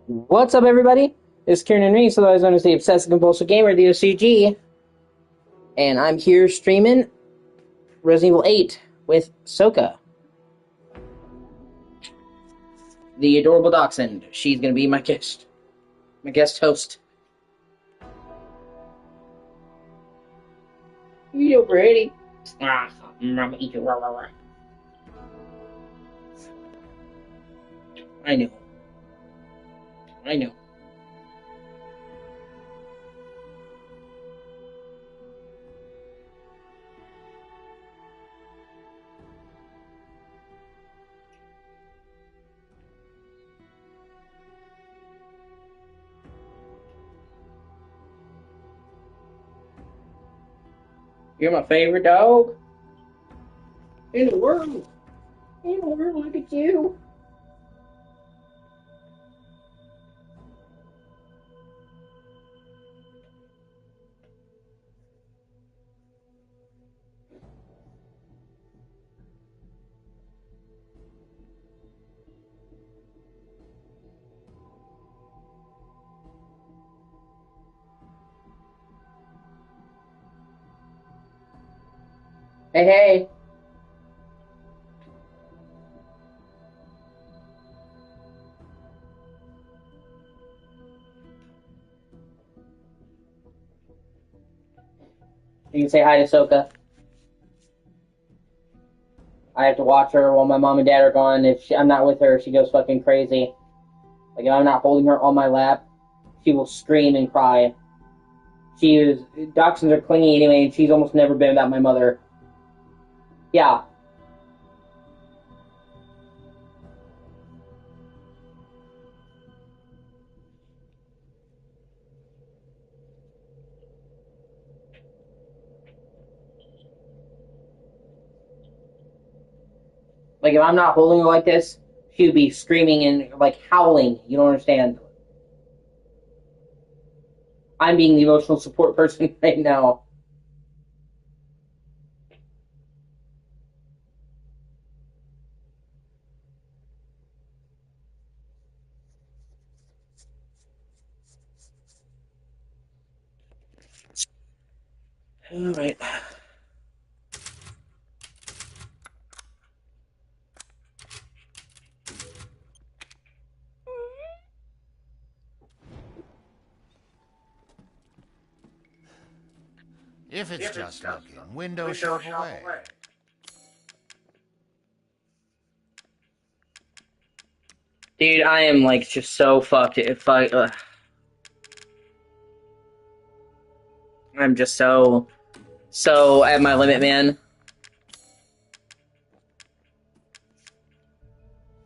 What's up, everybody? It's Kieran Reese, otherwise known as the Obsessive Compulsive Gamer, the O.C.G. And I'm here streaming Resident Evil 8 with Soka, the adorable dachshund. She's gonna be my guest host. You're pretty. I'm eat you. I know. I know. You're my favorite dog in the world. In the world, look at you. Hey, hey. You can say hi to Soka. I have to watch her while my mom and dad are gone. I'm not with her, she goes fucking crazy. Like, if I'm not holding her on my lap, she will scream and cry. Dachshunds are clingy anyway, and she's almost never been without my mother. Yeah. Like, if I'm not holding her like this, she would be screaming and, like, howling. You don't understand. I'm being the emotional support person right now. Alright. If it's just looking, window shove away. Dude, I am, like, just so fucked. I'm just so at my limit, man.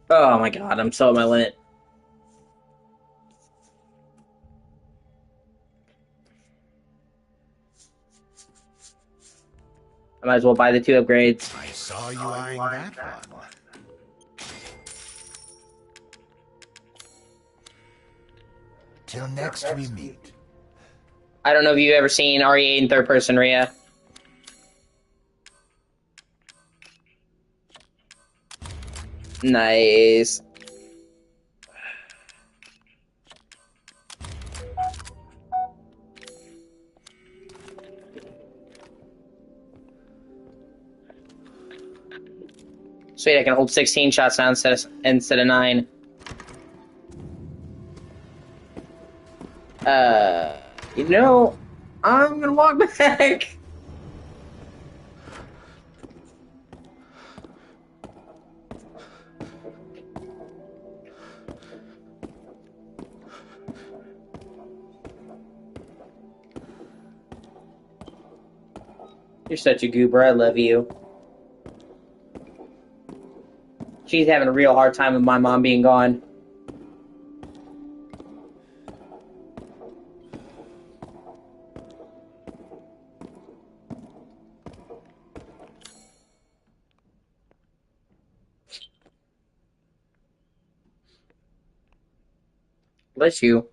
Oh my god, I'm so at my limit. I might as well buy the 2 upgrades. I saw you eyeing that one. Till next we meet. I don't know if you've ever seen RE8 in third person, Rhea. Nice. Sweet, I can hold 16 shots now instead of 9. You know, I'm gonna walk back. You're such a goober. I love you. She's having a real hard time with my mom being gone. Bless you.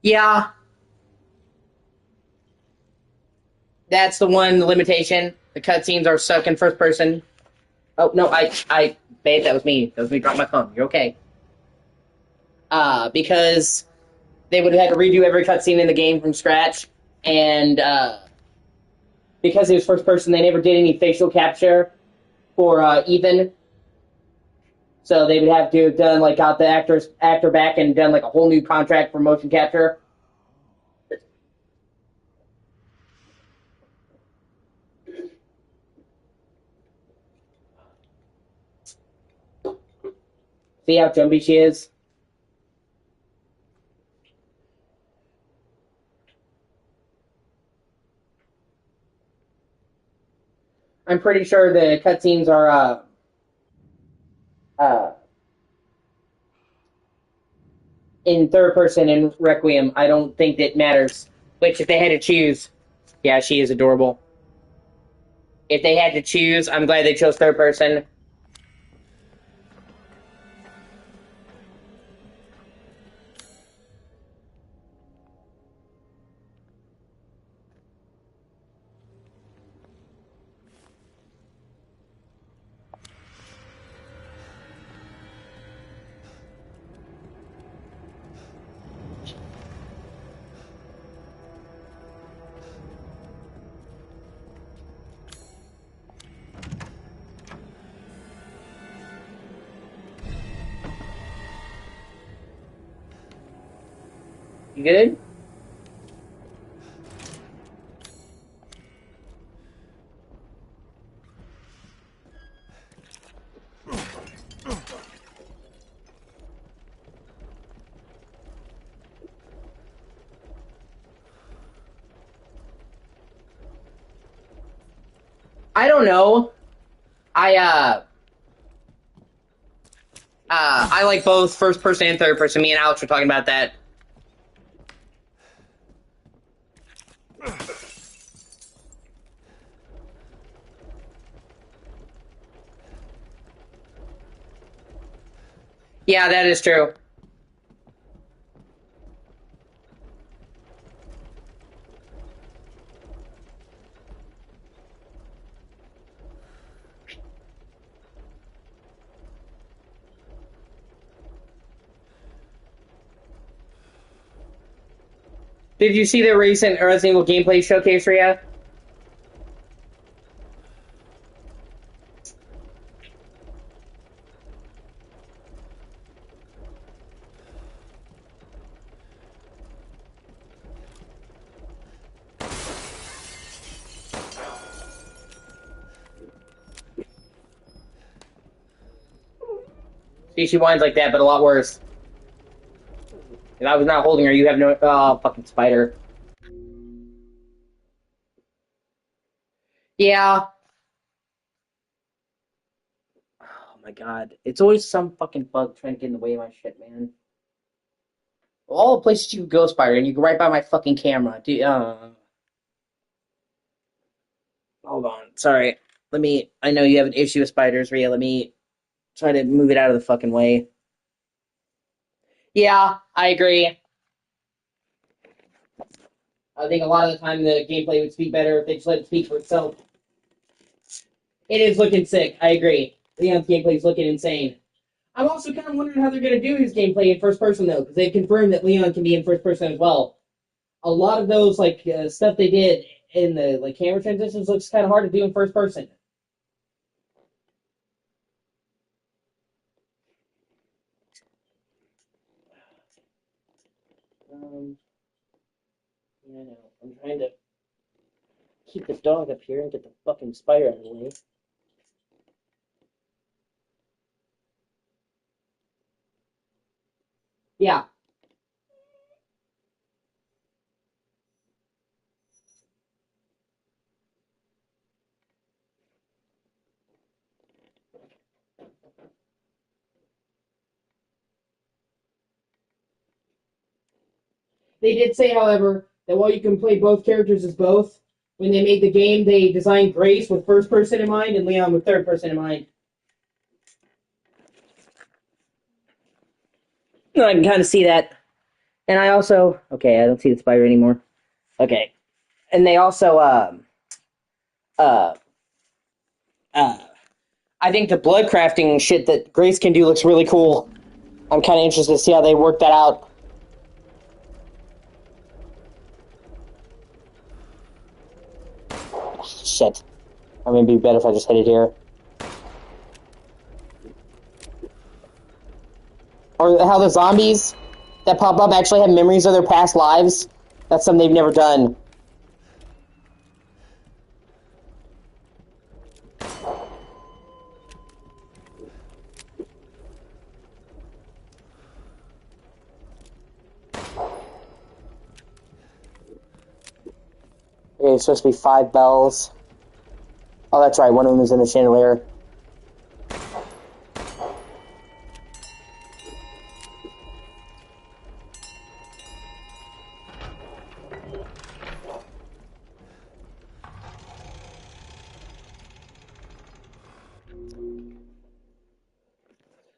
Yeah, that's the one limitation. The cutscenes are stuck in first person. Oh no, babe, that was me. That was me dropping my phone. You're okay. Because they would have had to redo every cutscene in the game from scratch, and because it was first person, they never did any facial capture for Ethan. So they would have to have done like got the actor back and done like a whole new contract for motion capture. See how jumpy she is? I'm pretty sure the cutscenes are uh, in third person in Requiem. I don't think it matters. Which, if they had to choose, yeah, she is adorable. If they had to choose, I'm glad they chose third person. You good? I don't know. I I like both first person and third person. Me and Alex were talking about that. Yeah, that is true. Did you see the recent Resident Evil gameplay showcase, Rhea? See, she whines like that, but a lot worse. If I was not holding her, you have no. Oh, fucking spider. Yeah. Oh my god. It's always some fucking bug trying to get in the way of my shit, man. All the places you go, spider, and you go right by my fucking camera. Hold on. Sorry. Let me. I know you have an issue with spiders, Rhea. Let me try to move it out of the fucking way. Yeah, I agree. I think a lot of the time the gameplay would speak better if they just let it speak for itself. It is looking sick. I agree. Leon's gameplay is looking insane. I'm also kind of wondering how they're going to do his gameplay in first person though, because they've confirmed that Leon can be in first person as well. A lot of those stuff they did in the like camera transitions looks kind of hard to do in first person. Yeah, I know. I'm trying to keep the dog up here and get the fucking spider out of the way. Yeah, they did say, however, that while you can play both characters as both, when they made the game, they designed Grace with first person in mind and Leon with third person in mind. I can kind of see that. And I also okay, I don't see the spider anymore. Okay, and they also uh uh I think the blood crafting shit that Grace can do looks really cool. I'm kind of interested to see how they work that out. Shit. I mean, it'd be better if I just hit it here. Or how the zombies that pop up actually have memories of their past lives. That's something they've never done. Okay, it's supposed to be 5 bells. Oh, that's right. One of them is in the chandelier.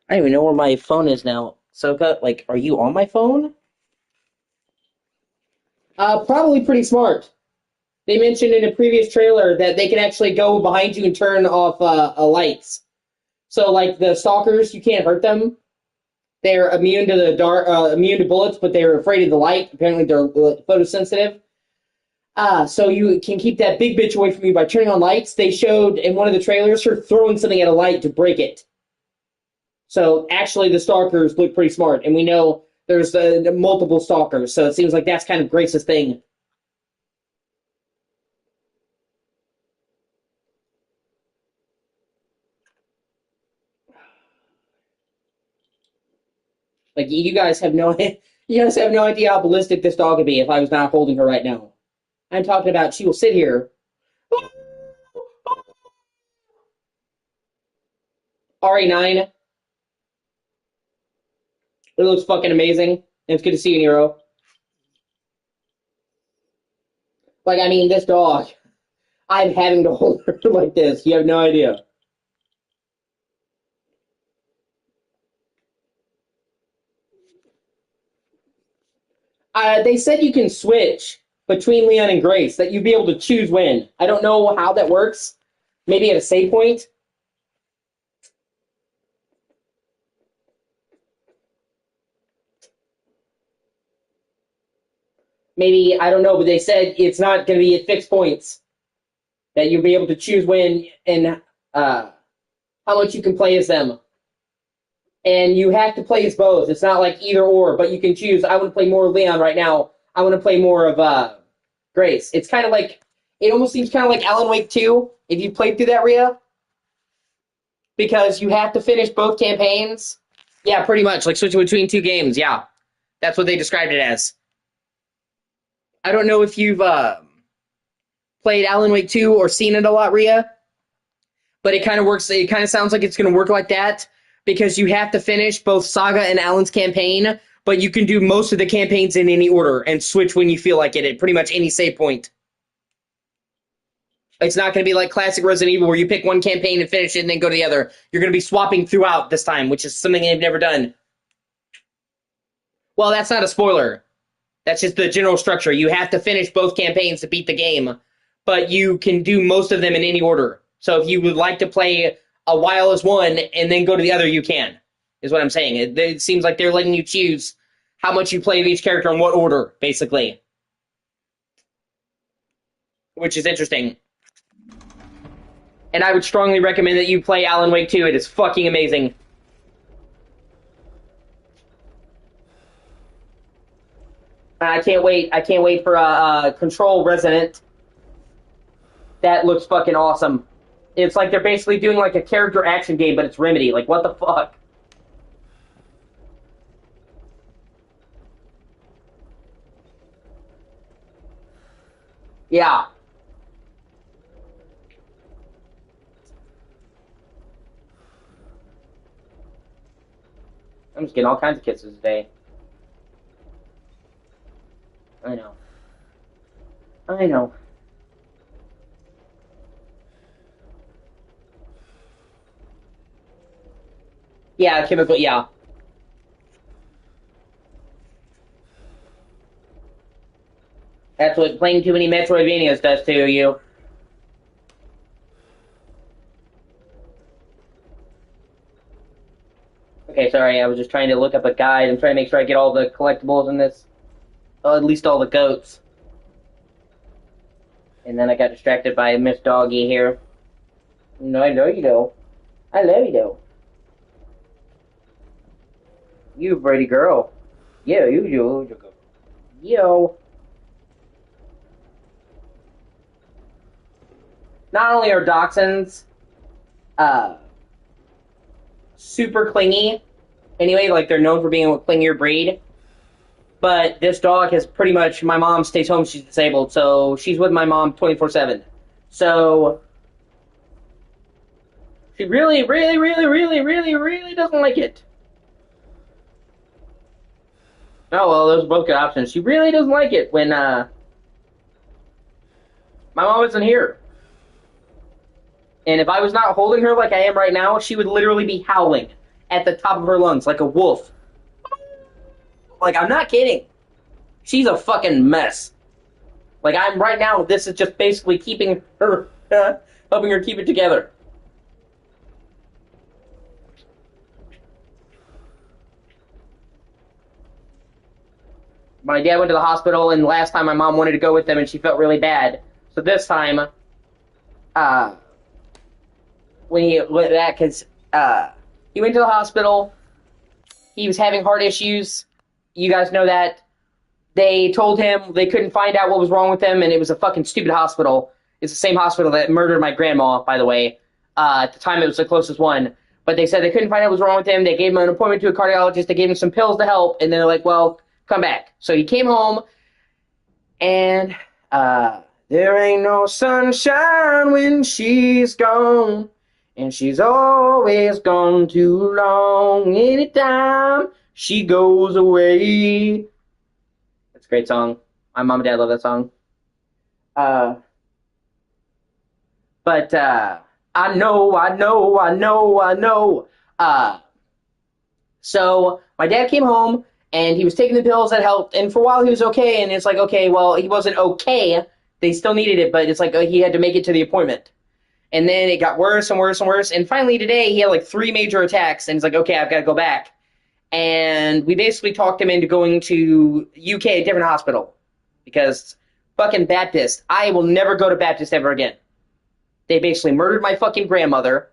I don't even know where my phone is now. Soka, like, are you on my phone? Probably pretty smart. They mentioned in a previous trailer that they can actually go behind you and turn off lights. So, like the stalkers, you can't hurt them. They're immune to the dark, immune to bullets, but they're afraid of the light. Apparently, they're photosensitive. So you can keep that big bitch away from you by turning on lights. They showed in one of the trailers her throwing something at a light to break it. So actually, the stalkers look pretty smart, and we know there's multiple stalkers. So it seems like that's kind of Grace's thing. Like you guys have no, you guys have no idea how ballistic this dog would be if I was not holding her right now. I'm talking about she will sit here. RE9, it looks fucking amazing. And it's good to see you, Nero. Like, I mean, this dog, I'm having to hold her like this. You have no idea. They said you can switch between Leon and Grace, that you'd be able to choose when. I don't know how that works. Maybe at a save point. Maybe, I don't know, but they said it's not going to be at fixed points. That you'll be able to choose when and how much you can play as them. And you have to play as both. It's not like either or, but you can choose. I want to play more of Leon right now. I want to play more of Grace. It's kind of like, it almost seems kind of like Alan Wake 2, if you played through that, Rhea. Because you have to finish both campaigns. Yeah, pretty much. Like switching between two games. Yeah. That's what they described it as. I don't know if you've played Alan Wake 2 or seen it a lot, Rhea. But it kind of works. It kind of sounds like it's going to work like that because you have to finish both Saga and Alan's campaign, but you can do most of the campaigns in any order and switch when you feel like it at pretty much any save point. It's not going to be like classic Resident Evil where you pick one campaign and finish it and then go to the other. You're going to be swapping throughout this time, which is something they've never done. Well, that's not a spoiler. That's just the general structure. You have to finish both campaigns to beat the game, but you can do most of them in any order. So if you would like to play a while as one and then go to the other, you can, is what I'm saying. It seems like they're letting you choose how much you play of each character in what order, basically, which is interesting. And I would strongly recommend that you play Alan Wake 2. It is fucking amazing. I can't wait. I can't wait for Control Resident. That looks fucking awesome. It's like they're basically doing like a character action game, but it's Remedy. Like, what the fuck? Yeah. I'm just getting all kinds of kisses today. I know. I know. Yeah, chemical, yeah. That's what playing too many Metroidvanias does to you. Okay, sorry, I was just trying to look up a guide. I'm trying to make sure I get all the collectibles in this. Oh, at least all the goats. And then I got distracted by Miss Doggy here. No, I know you do. I love you though. You pretty girl. Yeah, you. Yo. Not only are dachshunds super clingy, anyway, like they're known for being a clingier breed, but this dog has pretty much, my mom stays home, she's disabled, so she's with my mom 24/7. So she really, really, really, really, really, really doesn't like it. Oh, well, those are both good options. She really doesn't like it when my mom isn't here. And if I was not holding her like I am right now, she would literally be howling at the top of her lungs like a wolf. Like, I'm not kidding. She's a fucking mess. Like, I'm right now, this is just basically keeping her, helping her keep it together. My dad went to the hospital, and last time my mom wanted to go with them, and she felt really bad. So this time, when he went back, because he went to the hospital, he was having heart issues. You guys know that. They told him they couldn't find out what was wrong with him, and it was a fucking stupid hospital. It's the same hospital that murdered my grandma, by the way. At the time, it was the closest one. But they said they couldn't find out what was wrong with him. They gave him an appointment to a cardiologist. They gave him some pills to help, and they're like, well, come back. So he came home, and there ain't no sunshine when she's gone, and she's always gone too long. Anytime she goes away. It's a great song. My mom and dad love that song. But I know. So my dad came home, and he was taking the pills that helped, and for a while he was okay, and it's like, okay, well, he wasn't okay. They still needed it, but it's like he had to make it to the appointment. And then it got worse and worse and worse, and finally today he had like 3 major attacks, and he's like, okay, I've got to go back. And we basically talked him into going to UK, a different hospital, because fucking Baptist, I will never go to Baptist ever again. They basically murdered my fucking grandmother.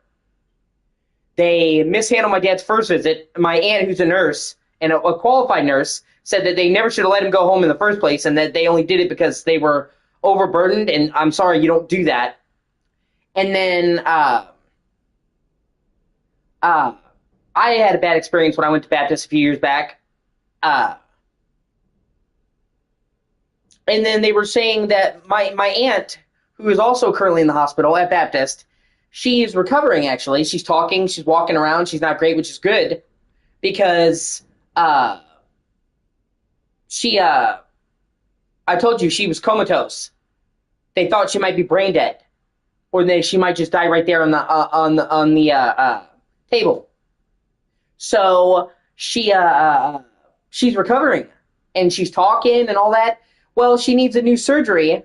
They mishandled my dad's first visit. My aunt, who's a nurse, and a qualified nurse, said that they never should have let him go home in the first place, and that they only did it because they were overburdened, and I'm sorry, you don't do that. And then, I had a bad experience when I went to Baptist a few years back. And then they were saying that my aunt, who is also currently in the hospital at Baptist, she's recovering, actually. She's talking, she's walking around, she's not great, which is good. Because, I told you, she was comatose. They thought she might be brain dead. Or she might just die right there on the table. So she's recovering, and she's talking and all that. Well, she needs a new surgery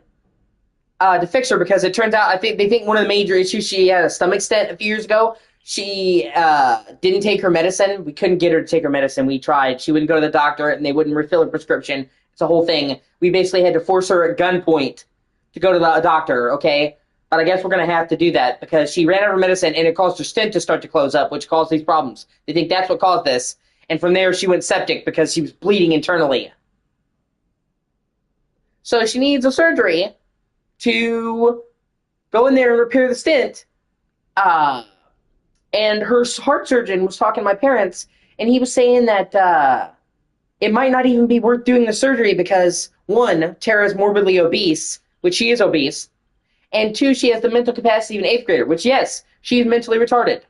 to fix her, because it turns out they think one of the major issues, she had a stomach stent a few years ago. She didn't take her medicine. We couldn't get her to take her medicine. We tried. She wouldn't go to the doctor, and they wouldn't refill her prescription. It's a whole thing. We basically had to force her at gunpoint to go to the doctor, okay? But I guess we're going to have to do that, because she ran out of her medicine, and it caused her stent to start to close up, which caused these problems. They think that's what caused this. And from there, she went septic because she was bleeding internally. So she needs a surgery to go in there and repair the stent. And her heart surgeon was talking to my parents, and he was saying that it might not even be worth doing the surgery because, 1, Tara's morbidly obese, which she is obese, and 2, she has the mental capacity of an 8th grader, which, yes, she is mentally retarded.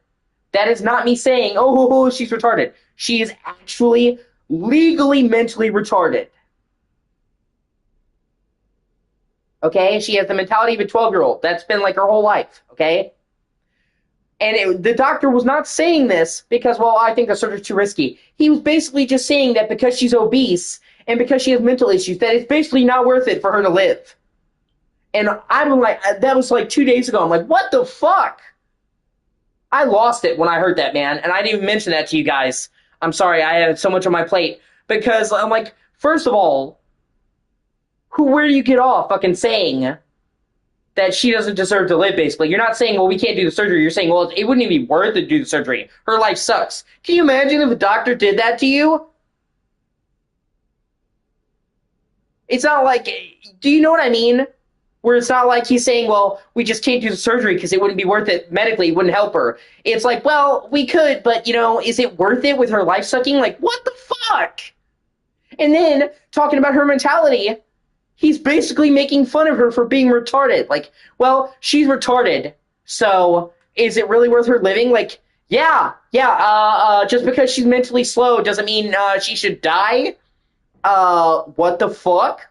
That is not me saying, oh, she's retarded. She is actually legally mentally retarded. Okay? She has the mentality of a 12-year-old. That's been like her whole life, okay? And the doctor was not saying this because, well, I think the surgery's too risky. He was basically just saying that because she's obese and because she has mental issues, that it's basically not worth it for her to live. And I'm like, that was like 2 days ago. I'm like, what the fuck? I lost it when I heard that, man. And I didn't even mention that to you guys. I'm sorry, I had so much on my plate. Because I'm like, first of all, where do you get off fucking saying that she doesn't deserve to live, basically? You're not saying, well, we can't do the surgery. You're saying, well, it wouldn't even be worth it to do the surgery. Her life sucks. Can you imagine if a doctor did that to you? It's not like, do you know what I mean? Where it's not like he's saying, well, we just can't do the surgery because it wouldn't be worth it medically, it wouldn't help her. It's like, well, we could, but, is it worth it with her life sucking? Like, what the fuck? And then, talking about her mentality, he's basically making fun of her for being retarded. Like, well, she's retarded, so is it really worth her living? Like, yeah, just because she's mentally slow doesn't mean she should die? What the fuck?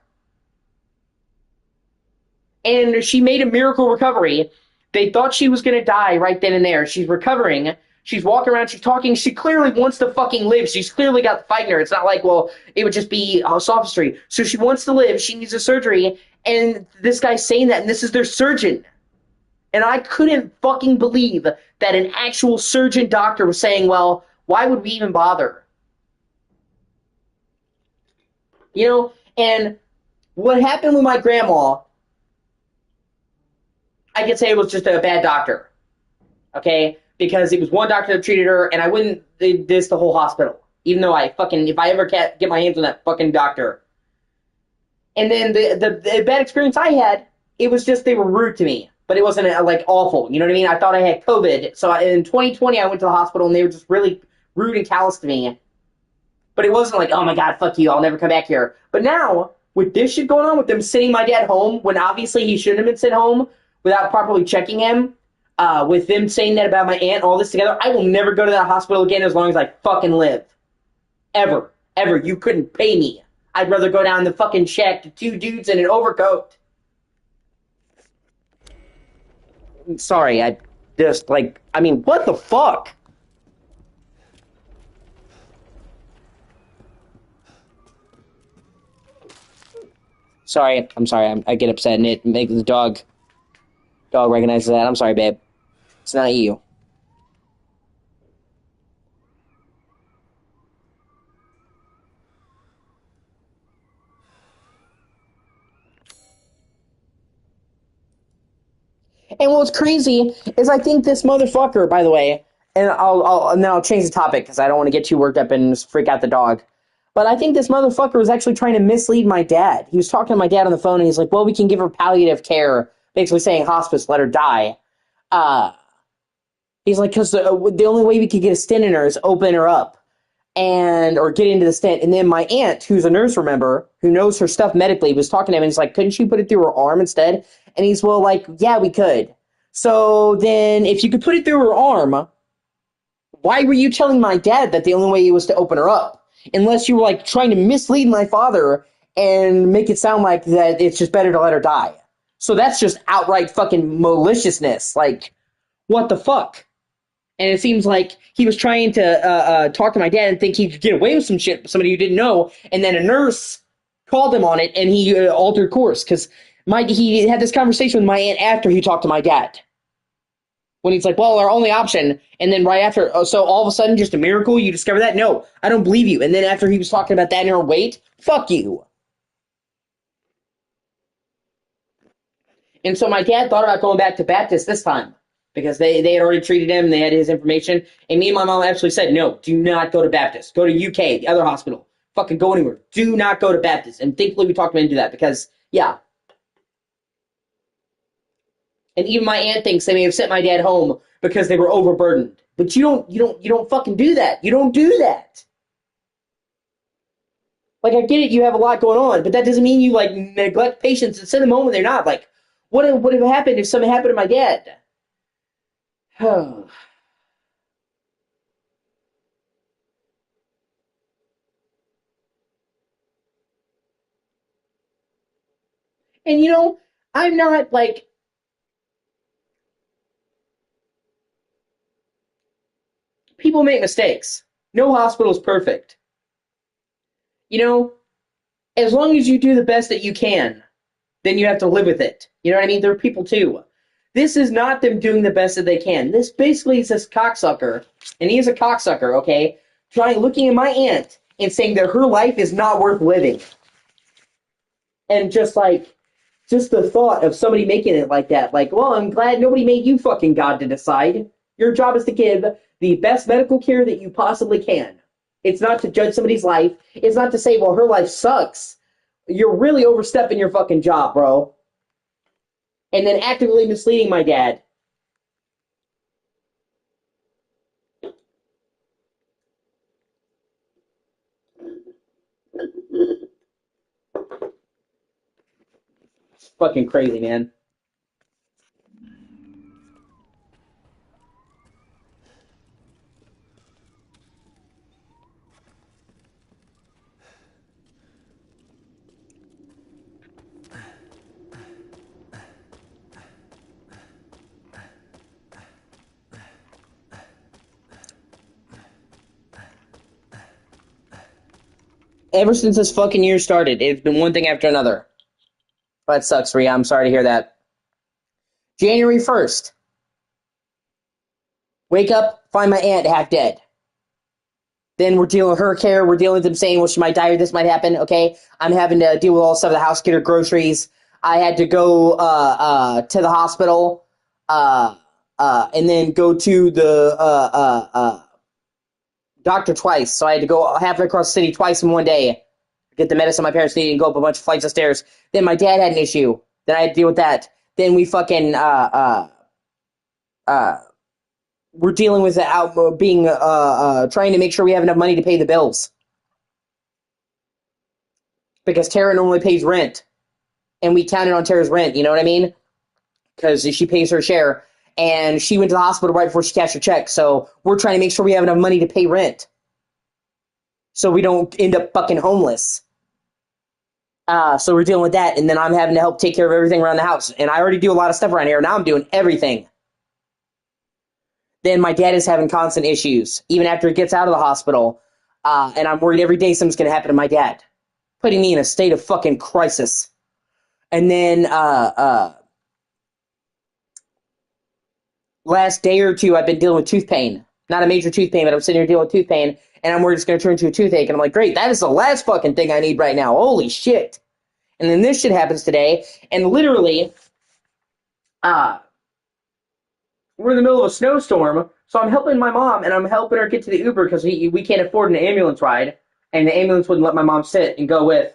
And she made a miracle recovery. They thought she was gonna die right then and there. She's recovering. She's walking around. She's talking. She clearly wants to fucking live. She's clearly got the fight in her. It's not like, well, it would just be sophistry. So she wants to live. She needs a surgery. And this guy's saying that, and this is their surgeon. And I couldn't fucking believe that an actual surgeon doctor was saying, well, why would we even bother? And what happened with my grandma, I could say it was just a bad doctor. Okay? Because it was one doctor that treated her, and I wouldn't diss the whole hospital. Even though if I ever get my hands on that fucking doctor. And then the bad experience I had, it was just they were rude to me. But it wasn't, like, awful. You know what I mean? I thought I had COVID. So in 2020, I went to the hospital, and they were just really rude and callous to me. But it wasn't like, oh my god, fuck you, I'll never come back here. But now, with this shit going on, with them sending my dad home, when obviously he shouldn't have been sent home, without properly checking him, with them saying that about my aunt, all this together, I will never go to that hospital again as long as I fucking live. Ever. Ever. You couldn't pay me. I'd rather go down the fucking shack to two dudes in an overcoat. Sorry, what the fuck? I'm sorry, I get upset and it makes the dog recognizes that. I'm sorry, babe. It's not you. And what's crazy is I think this motherfucker, by the way, and I'll change the topic because I don't want to get too worked up and freak out the dog. But I think this motherfucker was actually trying to mislead my dad. He was talking to my dad on the phone and he's like, well, we can give her palliative care, basically saying hospice, let her die. He's like, because the only way we could get a stent in her is open her up or get into the stent. And then my aunt, who's a nurse, remember, who knows her stuff medically, was talking to him and he's like, couldn't she put it through her arm instead? And he's, well, like, yeah, we could. So then if you could put it through her arm, why were you telling my dad that the only way was to open her up? Unless you were, like, trying to mislead my father and make it sound like that it's just better to let her die. So that's just outright fucking maliciousness. Like, what the fuck? And it seems like he was trying to talk to my dad and think he could get away with some shit with somebody who didn't know. And then a nurse called him on it, and he altered course. Because he had this conversation with my aunt after he talked to my dad. When he's like, well, our only option. And then right after, so all of a sudden, just a miracle, you discover that? No, I don't believe you. And then after he was talking about that in her weight, fuck you. And so my dad thought about going back to Baptist this time. Because they had already treated him, and they had his information. And me and my mom actually said, no, do not go to Baptist. Go to UK, the other hospital. Fucking go anywhere. Do not go to Baptist. And thankfully we talked him into that because, yeah. And even my aunt thinks they may have sent my dad home because they were overburdened. But you don't fucking do that. You don't do that. Like, I get it, you have a lot going on, but that doesn't mean you, like, neglect patients and send them home when they're not. Like, what would have happened if something happened to my dad? And I'm not like, people make mistakes. No hospital is perfect. as long as you do the best that you can, then you have to live with it. You know what I mean? There are people too. This is not them doing the best that they can. This basically is this cocksucker, and he is a cocksucker, okay? Looking at my aunt and saying that her life is not worth living. And just the thought of somebody making it like that, like, well, I'm glad nobody made you fucking God to decide. Your job is to give the best medical care that you possibly can. It's not to judge somebody's life. It's not to say, well, her life sucks. You're really overstepping your fucking job, bro. And then actively misleading my dad. It's fucking crazy, man. Ever since this fucking year started, it's been one thing after another. That sucks, Rhea. I'm sorry to hear that. January 1st. Wake up, find my aunt half dead. Then we're dealing with her care. We're dealing with them saying, well, she might die or this might happen. Okay. I'm having to deal with all the stuff of the house, get her groceries. I had to go to the hospital and then go to the doctor twice. So I had to go halfway across the city twice in one day. Get the medicine my parents needed and go up a bunch of flights of stairs. Then my dad had an issue. Then I had to deal with that. Then we fucking we're dealing with being trying to make sure we have enough money to pay the bills because Tara normally pays rent, and we counted on Tara's rent. You know what I mean? Because she pays her share, and she went to the hospital right before she cashed her check. So we're trying to make sure we have enough money to pay rent, so we don't end up fucking homeless. So we're dealing with that, and then I'm having to help take care of everything around the house. And I already do a lot of stuff around here. Now I'm doing everything. Then my dad is having constant issues, even after he gets out of the hospital. And I'm worried every day something's going to happen to my dad, putting me in a state of fucking crisis. And then last day or two, I've been dealing with tooth pain. Not a major tooth pain, but I'm sitting here dealing with tooth pain, and I'm worried it's going to turn into a toothache. And I'm like, great, that is the last fucking thing I need right now. Holy shit. And then this shit happens today, and literally, we're in the middle of a snowstorm, so I'm helping my mom, and I'm helping her get to the Uber because we can't afford an ambulance ride, and the ambulance wouldn't let my mom sit and go with.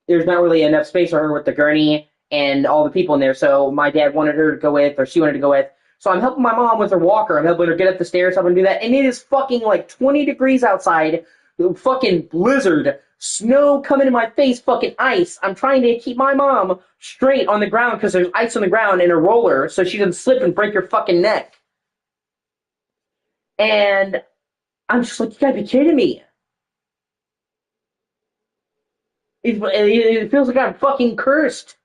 There's not really enough space for her with the gurney and all the people in there, so my dad wanted her to go with, or she wanted to go with. So I'm helping my mom with her walker. I'm helping her get up the stairs, helping her do that, and it is fucking like 20 degrees outside, fucking blizzard, snow coming in my face, fucking ice. I'm trying to keep my mom straight on the ground because there's ice on the ground and a roller so she doesn't slip and break her fucking neck. And I'm just like, you gotta be kidding me. It feels like I'm fucking cursed.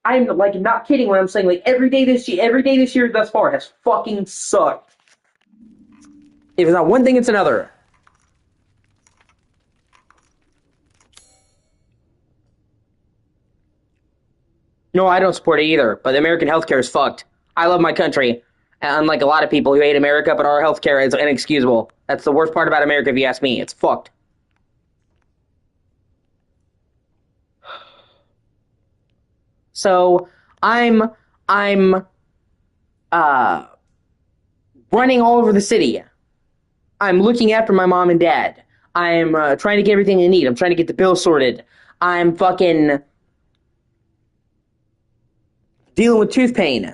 I'm like not kidding when I'm saying like every day this year thus far has fucking sucked. If it's not one thing, it's another. No, I don't support it either, but American healthcare is fucked. I love my country, unlike a lot of people who hate America, but our healthcare is inexcusable. That's the worst part about America, if you ask me. It's fucked. So I'm uh running all over the city. I'm looking after my mom and dad. I'm trying to get everything they need. I'm trying to get the bill sorted. I'm fucking dealing with tooth pain.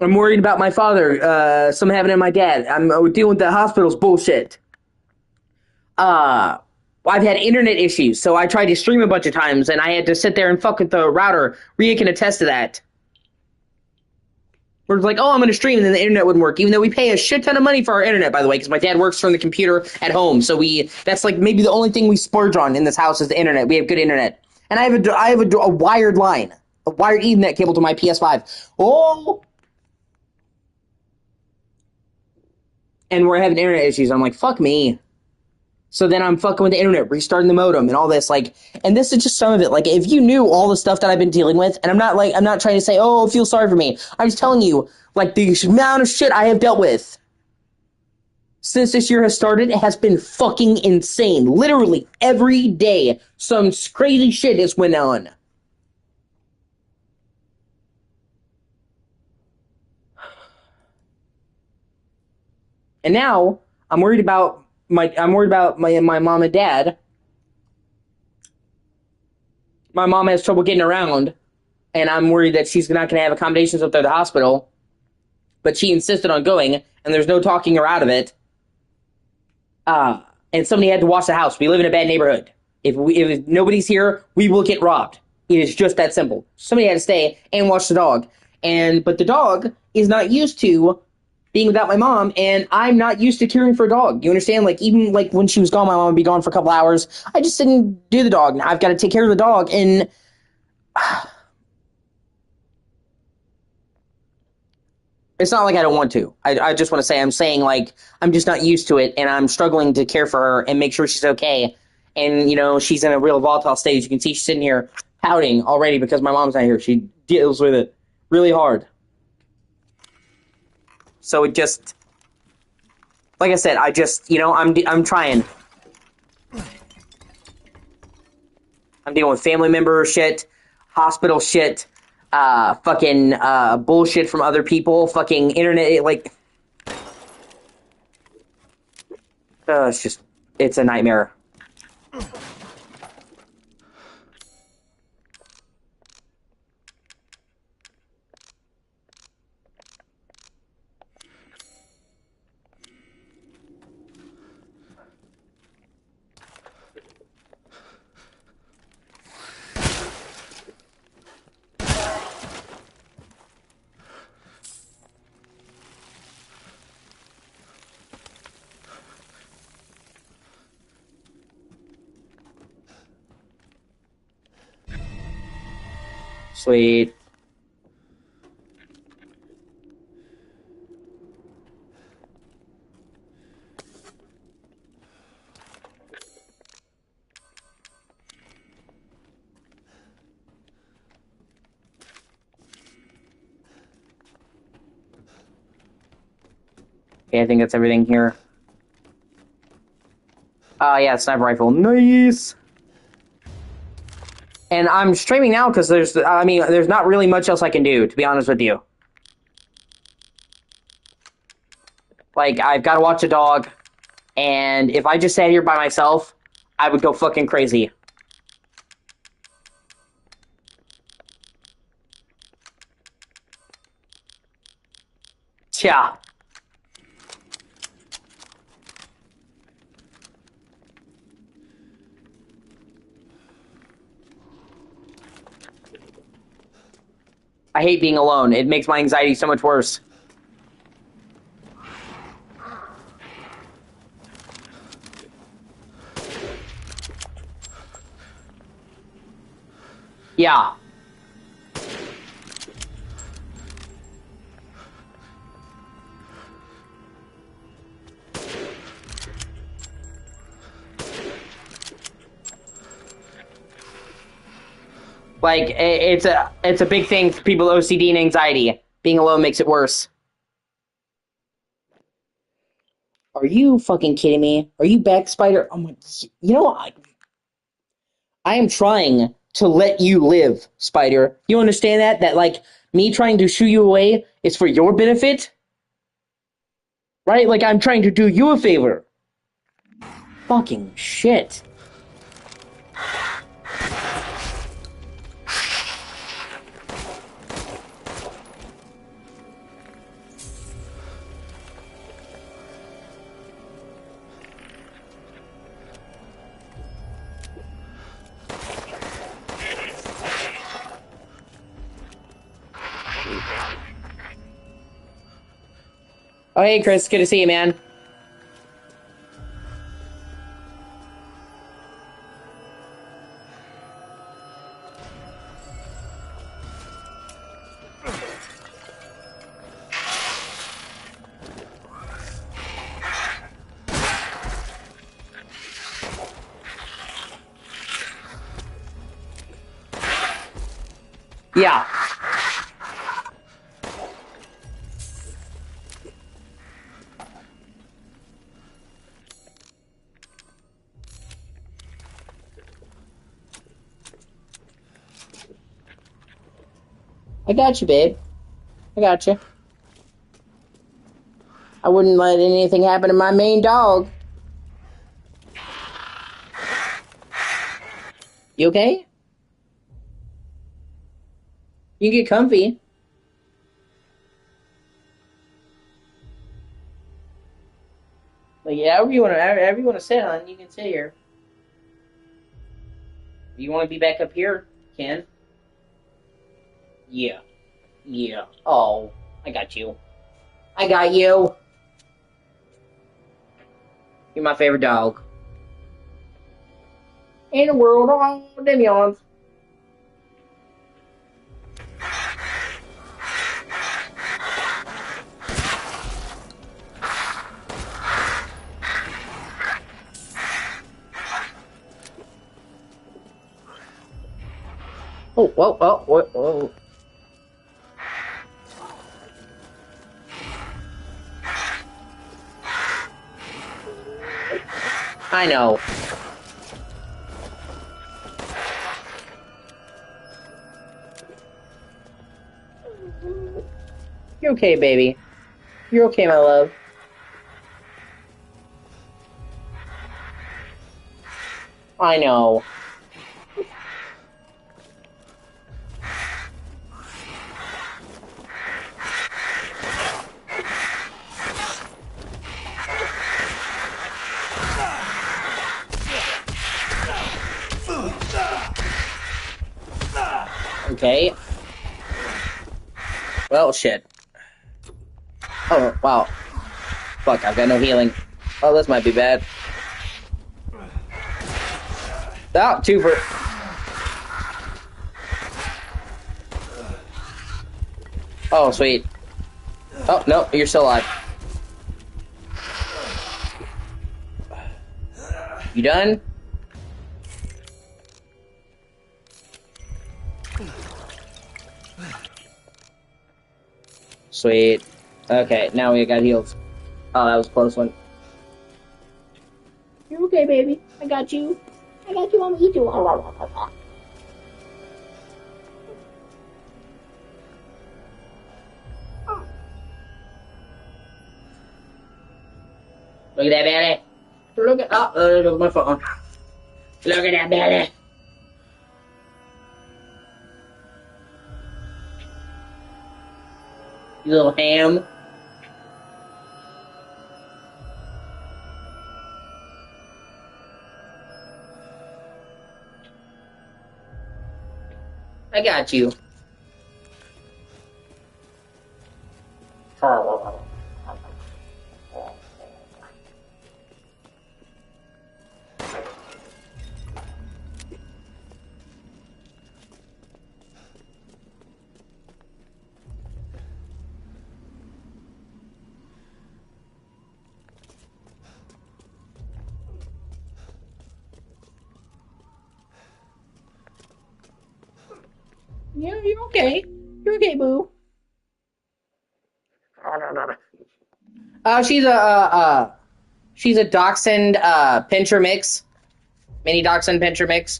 I'm worried about my father, something happening to my dad. I'm dealing with the hospital's bullshit. I've had internet issues, so I tried to stream a bunch of times, and I had to sit there and fuck with the router. Rhea can attest to that. We're like, oh, I'm going to stream, and then the internet wouldn't work, even though we pay a shit ton of money for our internet, by the way, because my dad works from the computer at home, so that's like maybe the only thing we splurge on in this house is the internet. We have good internet. And I have a wired line, a wired Ethernet cable to my PS5. Oh! And we're having internet issues. I'm like, fuck me. So then I'm fucking with the internet, restarting the modem and all this, like, and this is just some of it. Like, if you knew all the stuff that I've been dealing with, and I'm not trying to say, oh, feel sorry for me. I'm just telling you, like, the amount of shit I have dealt with since this year has started, it has been fucking insane. Literally every day, some crazy shit has went on. And now I'm worried about my mom and dad. My mom has trouble getting around, and I'm worried that she's not going to have accommodations up there at the hospital. But she insisted on going, and there's no talking her out of it. And somebody had to watch the house. We live in a bad neighborhood. If nobody's here, we will get robbed. It is just that simple. Somebody had to stay and watch the dog. But the dog is not used to being without my mom, and I'm not used to caring for a dog. You understand? Like, even like when she was gone, my mom would be gone for a couple hours. I just didn't do the dog. Now I've got to take care of the dog, and it's not like I don't want to. I just want to say, I'm saying, like, I'm just not used to it, and I'm struggling to care for her and make sure she's okay. And, you know, she's in a real volatile stage. You can see she's sitting here pouting already because my mom's not here. She deals with it really hard. So it just, like I said, I'm trying. I'm dealing with family member shit, hospital shit, fucking bullshit from other people, fucking internet, like, it's a nightmare. Sweet. Okay, I think that's everything here. Yeah, sniper rifle. Nice! And I'm streaming now because there's not really much else I can do, to be honest with you. Like, I've got to watch a dog, and if I just sat here by myself, I would go fucking crazy. Tja. I hate being alone. It makes my anxiety so much worse. Yeah. Like, it's a big thing for people with OCD and anxiety. Being alone makes it worse. Are you fucking kidding me? Are you back, Spider? Oh my, you know, I am trying to let you live, Spider. You understand that? That, like, me trying to shoo you away is for your benefit? Right? Like, I'm trying to do you a favor. Fucking shit. Oh, hey, Chris. Good to see you, man. Yeah. I got you, babe. I got you. I wouldn't let anything happen to my main dog. You okay? You can get comfy. Like, yeah, however you want to sit, hon, you can sit here. You want to be back up here, Ken? Yeah. Yeah. Oh, I got you. I got you. You're my favorite dog. In the world, oh, Demions. Oh, whoa, whoa, whoa, whoa. I know. You're okay, baby. You're okay, my love. I know. Okay. Well, shit. Oh, wow. Fuck, I've got no healing. Oh, this might be bad. Oh, two for... Oh, sweet. Oh, no, you're still alive. You done? Sweet. Okay, now we got heals. Oh, that was a close one. You're okay, baby. I got you. I got you. I'm gonna eat you. Look at that belly. Look at... Oh, there goes my phone. Look at that belly. You little ham. I got you. Yeah, you're okay. You're okay, boo. She's a dachshund pincher mix, mini dachshund pincher mix.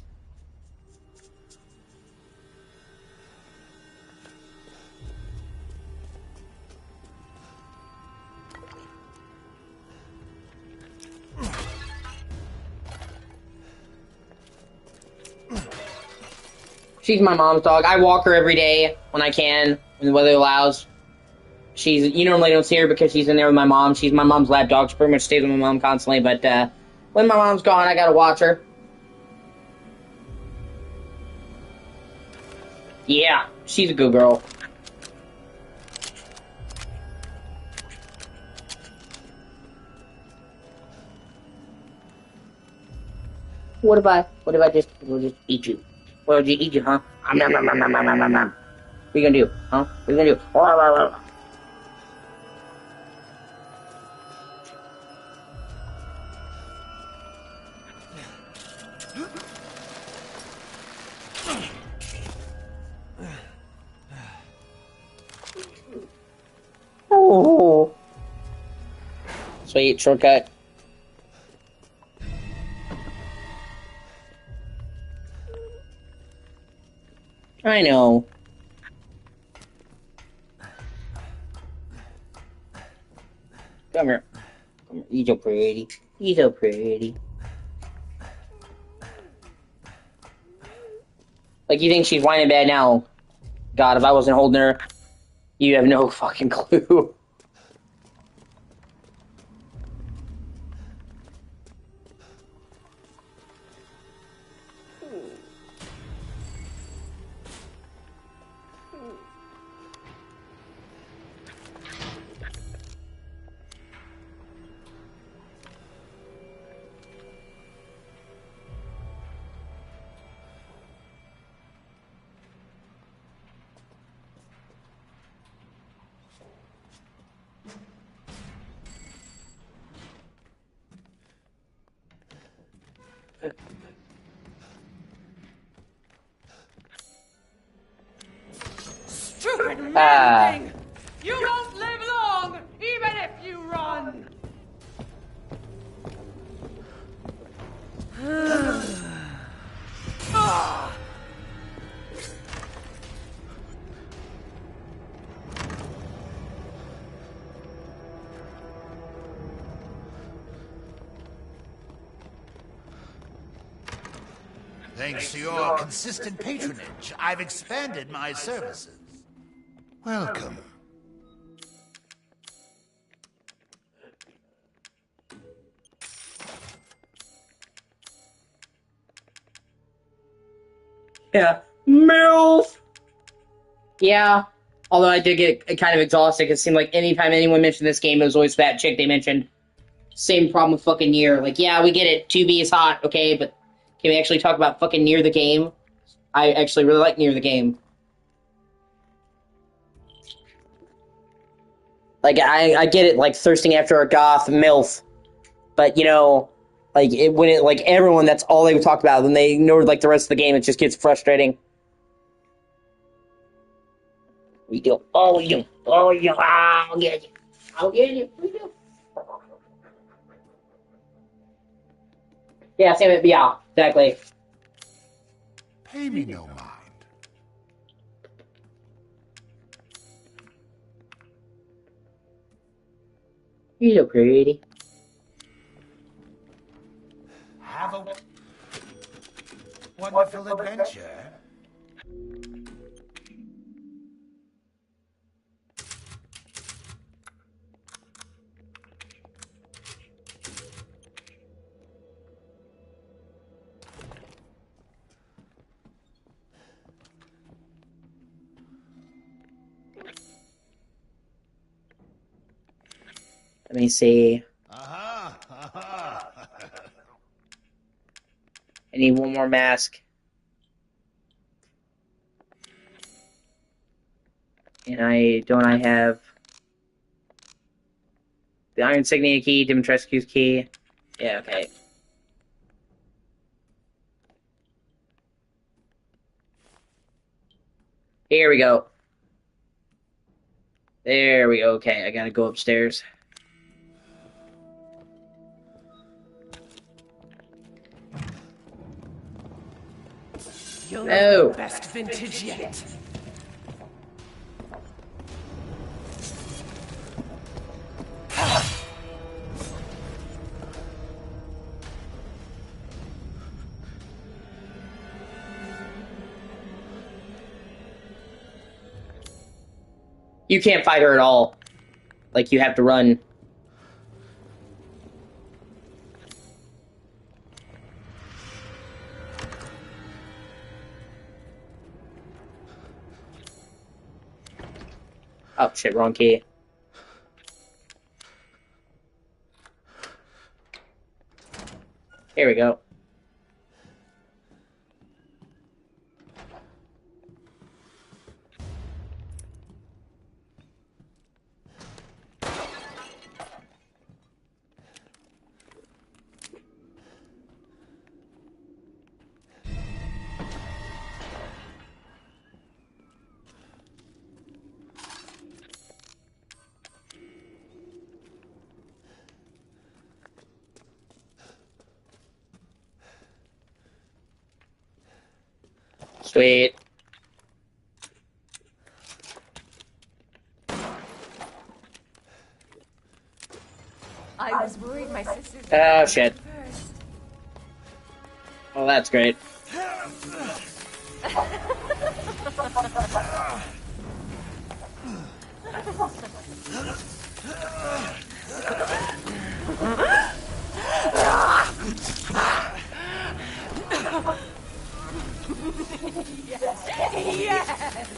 She's my mom's dog. I walk her every day when I can, when the weather allows. You normally don't see her because she's in there with my mom. She's my mom's lap dog. She pretty much stays with my mom constantly, but when my mom's gone, I gotta watch her. Yeah, she's a good girl. What if I just eat you? What would you eat you, huh? What you gonna do, huh? What you gonna do? Sweet, shortcut. I know. Come here. Come here. You're so pretty. You're so pretty. Like, you think she's whining bad now. God, if I wasn't holding her, you have no fucking clue. Stupid man thing! You won't live long, even if you run! Thanks to your consistent patronage, I've expanded my services. Welcome. Yeah. Milf! Yeah. Although I did get kind of exhausted, because it seemed like anytime anyone mentioned this game, it was always that chick they mentioned. Same problem with fucking Nier. Like, yeah, we get it. 2B is hot, okay, but can we actually talk about fucking Nier the game? I actually really like Nier the game. Like, I get it, like, thirsting after a goth MILF. But, you know, like, like, everyone, that's all they would talk about. When they ignored, like, the rest of the game, it just gets frustrating. We do. Oh, you. Oh, you. I'll get you. I'll get you. We do. Yeah, same. Yeah, exactly. Pay me no mind. You're so pretty. Have a wonderful adventure. Let me see. Aha! Aha! I need one more mask. And I have the Iron Insignia key, Dimitrescu's key. Yeah, okay. Here we go. There we go. Okay, I gotta go upstairs. You'll No. the best vintage yet. You can't fight her at all. Like, you have to run. Oh, shit, wrong key. Here we go. Sweet. I was worried my sisters. Oh, shit. Well, that's great. Yes.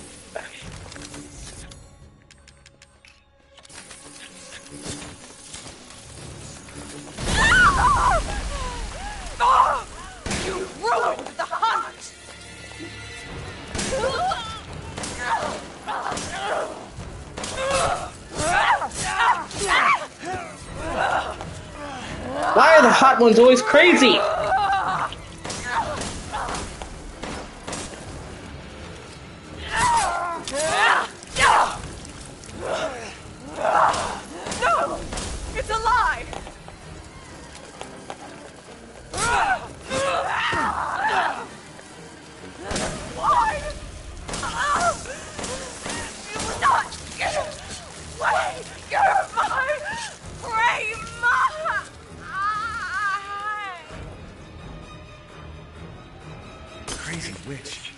You ruined the hunt. Why are the hot ones always crazy? No, it's a lie. Why? You will not give away my prey. Crazy witch.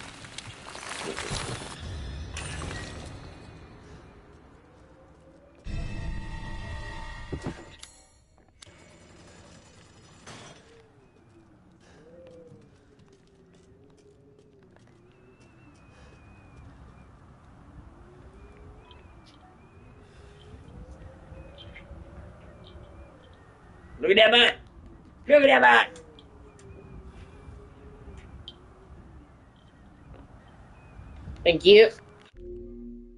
Look at that butt! Look at that butt! Thank you.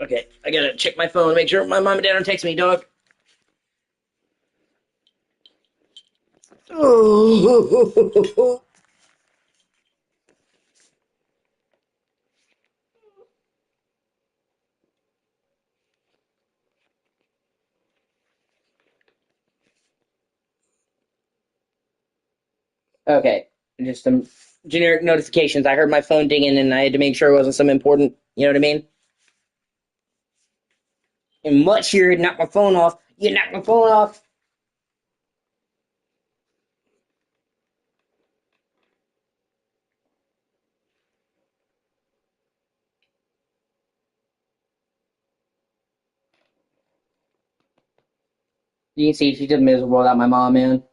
Okay, I gotta check my phone, make sure my mom and dad don't text me, dog. Oh. Okay, just some generic notifications. I heard my phone dinging and I had to make sure it wasn't some important, you know what I mean? And much you knocked my phone off. You knocked my phone off. You can see she's just miserable without my mom, man.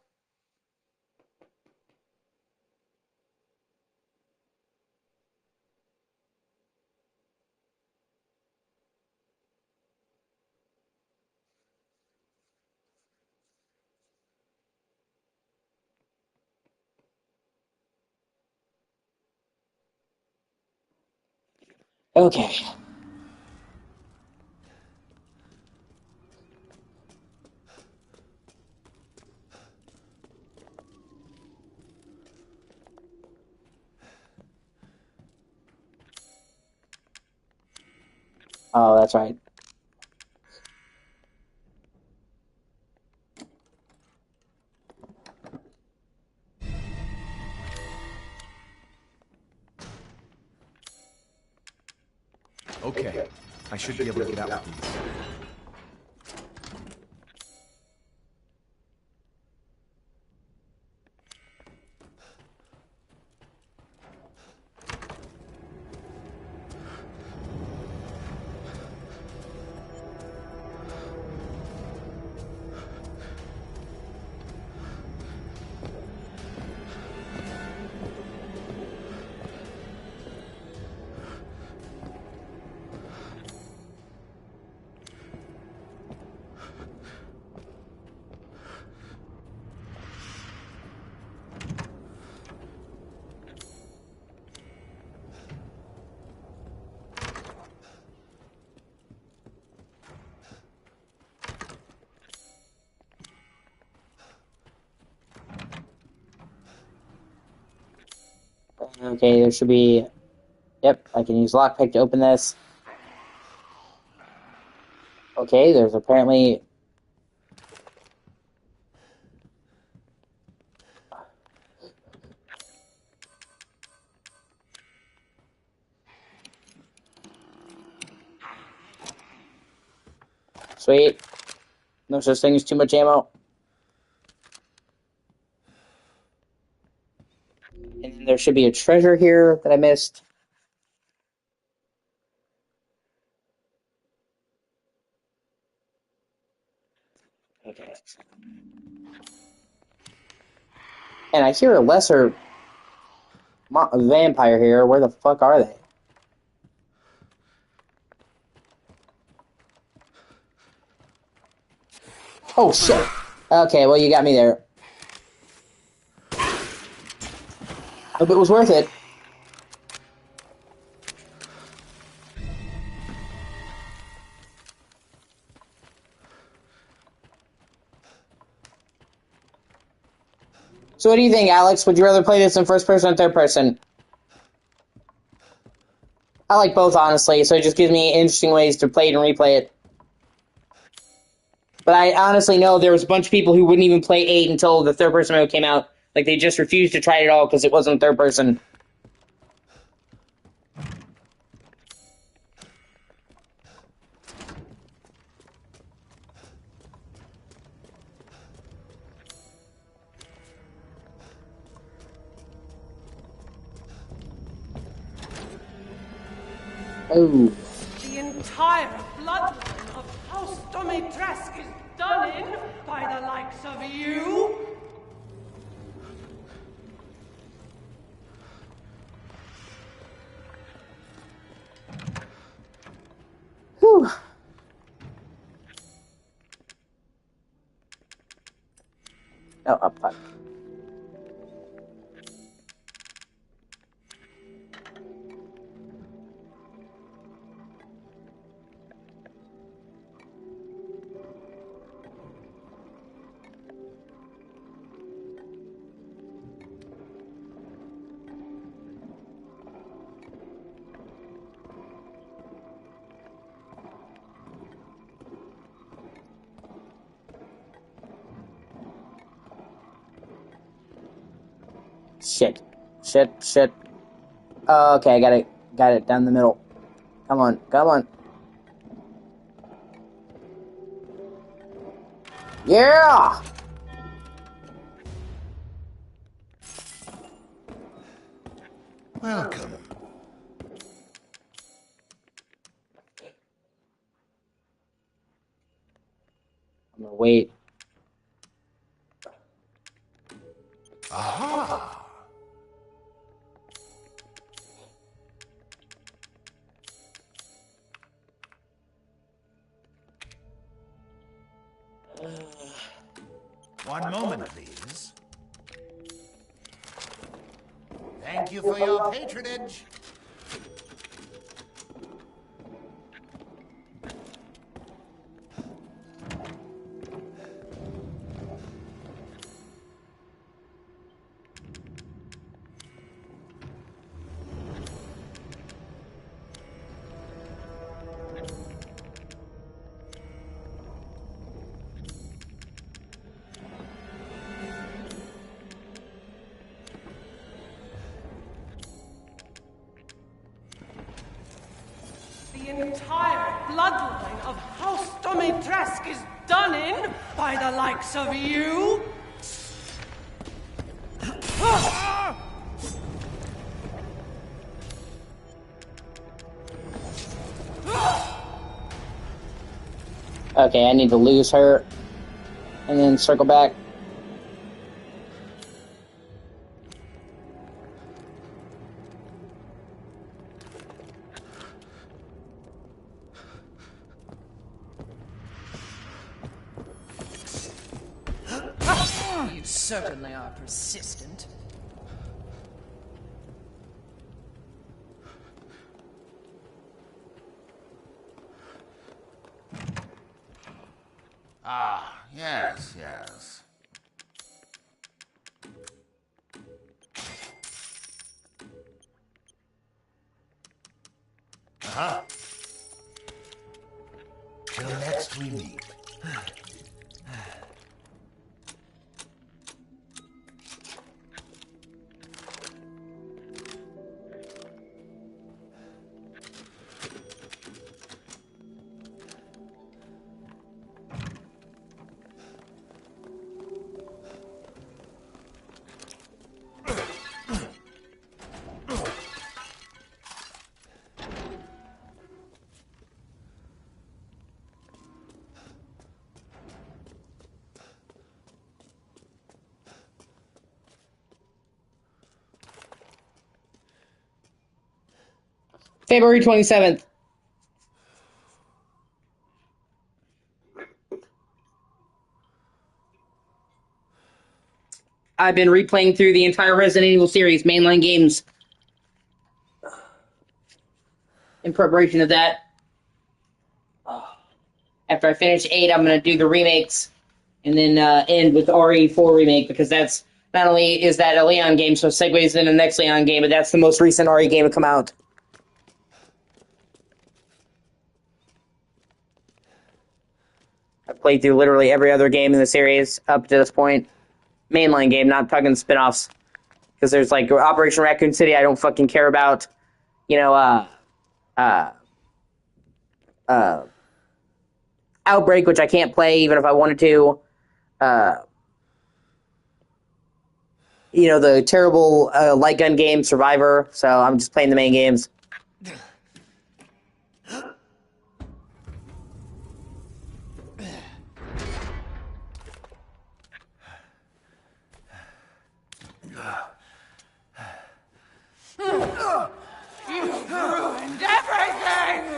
Okay. Oh, that's right. Okay, I should be able to get out with these. Okay, there should be... Yep, I can use lockpick to open this. Okay, there's apparently... Sweet. No such thing as too much ammo. And then there should be a treasure here that I missed. Okay. And I hear a lesser vampire here. Where the fuck are they? Oh, shit. Okay, well, you got me there. Hope it was worth it. So what do you think, Alex? Would you rather play this in first person or third person? I like both, honestly, so it just gives me interesting ways to play it and replay it. But I honestly know there was a bunch of people who wouldn't even play 8 until the third person mode came out. Like, they just refused to try it at all because it wasn't third person. Oh. The entire bloodline of House Domitresk is done in by the likes of you. Whew. Oh, up fuck. Shit. Shit, shit. Oh, okay, I got it down the middle. Come on, come on. Yeah! Welcome. I'm gonna wait. Aha! One moment, please. Thank you for your patronage. The entire bloodline of House Domitresk is done in by the likes of you. Okay, I need to lose her. And then circle back. You certainly are persistent. Ah, yes, yes. Uh-huh. Till next we meet. February 27th. I've been replaying through the entire Resident Evil series, mainline games, in preparation of that. After I finish 8, I'm going to do the remakes, and then end with the RE4 remake, because that's, not only is that a Leon game, so segues into the next Leon game, but that's the most recent RE game to come out. I've played through literally every other game in the series up to this point. Mainline game, not talking spin-offs. Because there's like Operation Raccoon City I don't fucking care about. You know, Outbreak, which I can't play even if I wanted to. You know, the terrible light gun game, Survivor. So I'm just playing the main games. You've ruined everything!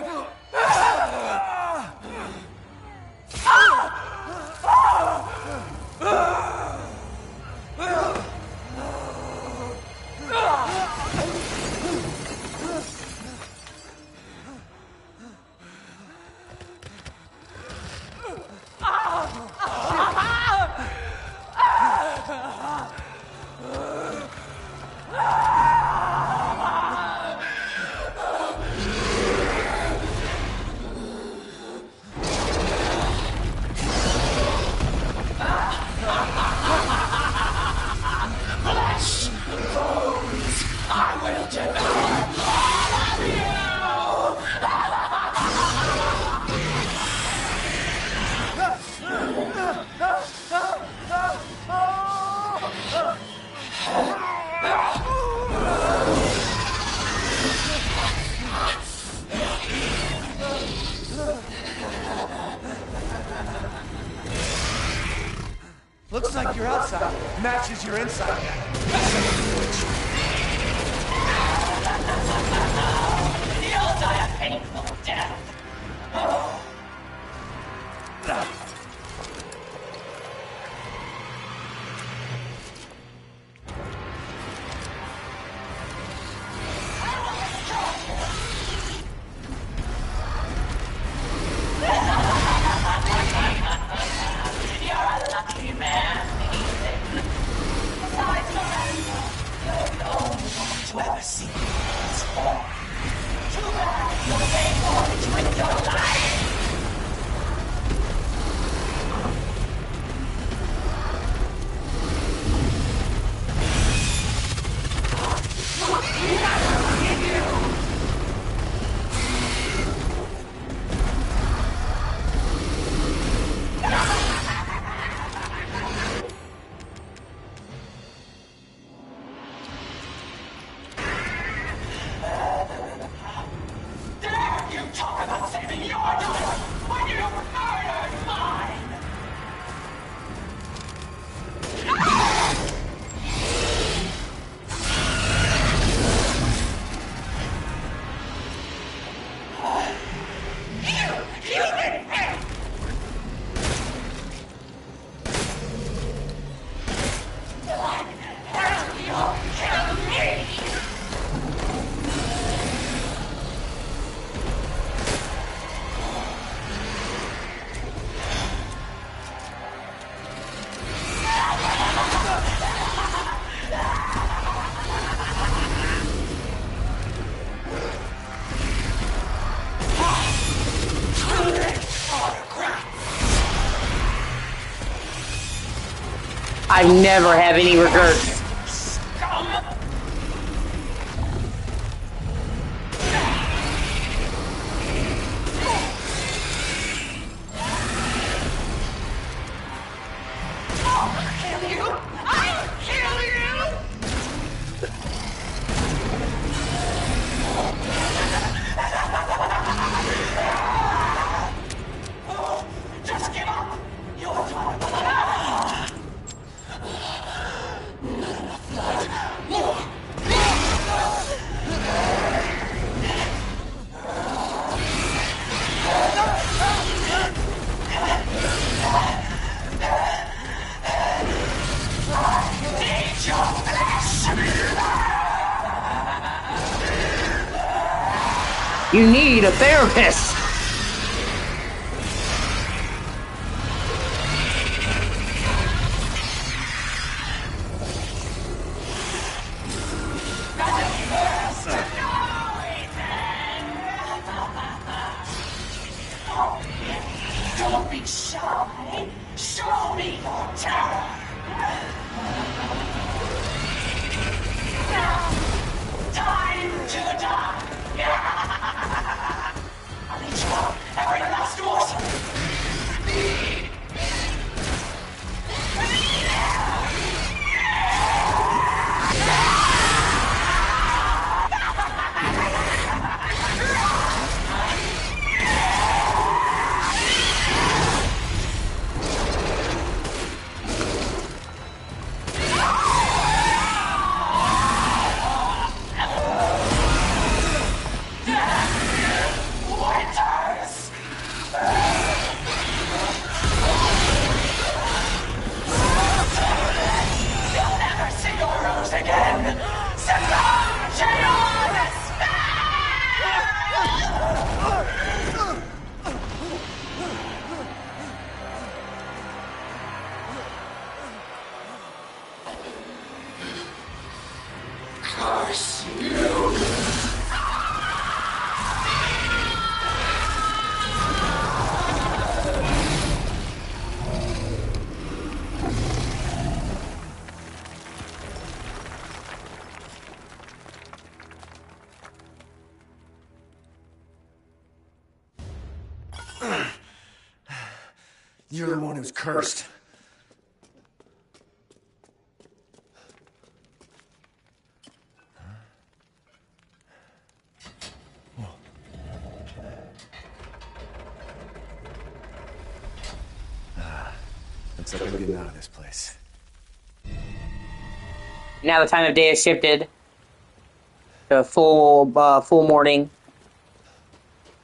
Looks like your outside matches your inside. You'll die a painful death! I never have any regrets. You need a therapist! Don't be shy. Show me your terror. Now, time to die. I'll eat you up, every last morsel. You're the one who's cursed. Looks like I'm getting out of this place. Now the time of day has shifted to full morning.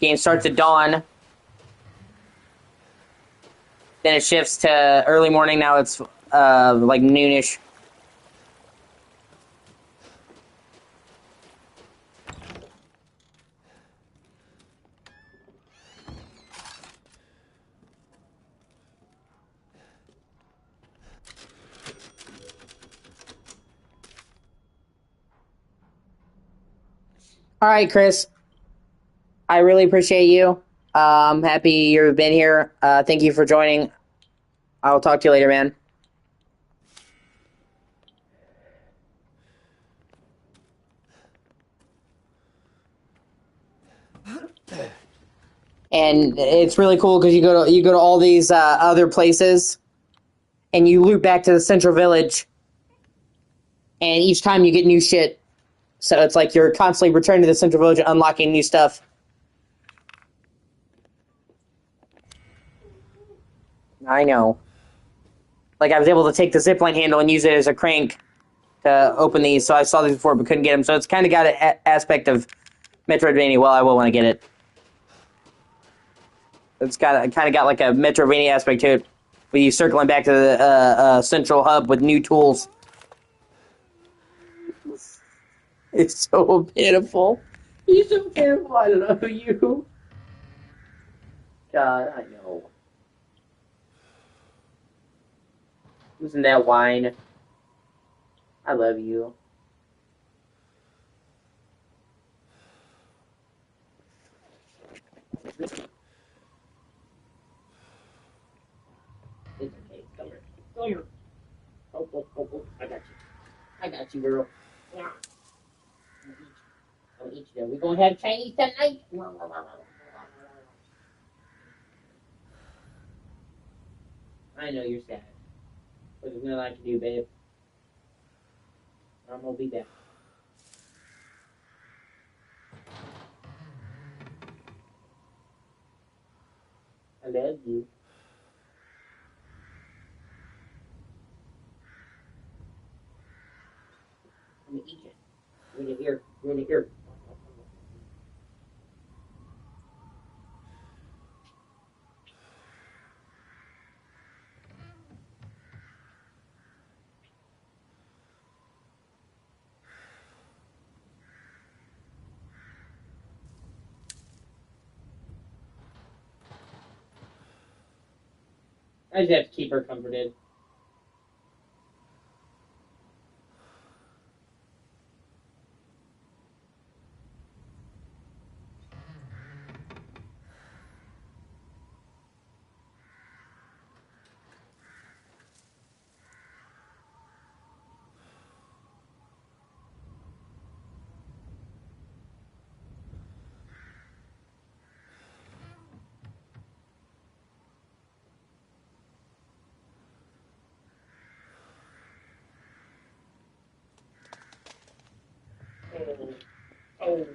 Game starts at dawn. Then it shifts to early morning. Now it's like noonish. All right, Chris. I really appreciate you. I'm happy you've been here. Thank you for joining. I'll talk to you later, man. And it's really cool because you go to all these other places, and you loop back to the central village, and each time you get new shit. So it's like you're constantly returning to the central village and unlocking new stuff. I know. Like, I was able to take the zipline handle and use it as a crank to open these, so I saw these before but couldn't get them. So it's kind of got an aspect of Metroidvania. Well, I will when I get it. It's kind of got like a Metroidvania aspect to it, with you circling back to the central hub with new tools. It's so pitiful. He's so pitiful. I don't know you. God, I know. Losing that wine. I love you. It's okay. Come here. Come here. Oh. I got you. I got you, girl. Yeah. I'll eat you. We gonna have Chinese tonight? I know you're sad. But there's nothing I can do, babe. I'm gonna be back. I love you. I'm gonna eat you. You're in the ear. You're in the ear. I just have to keep her comforted. Oh.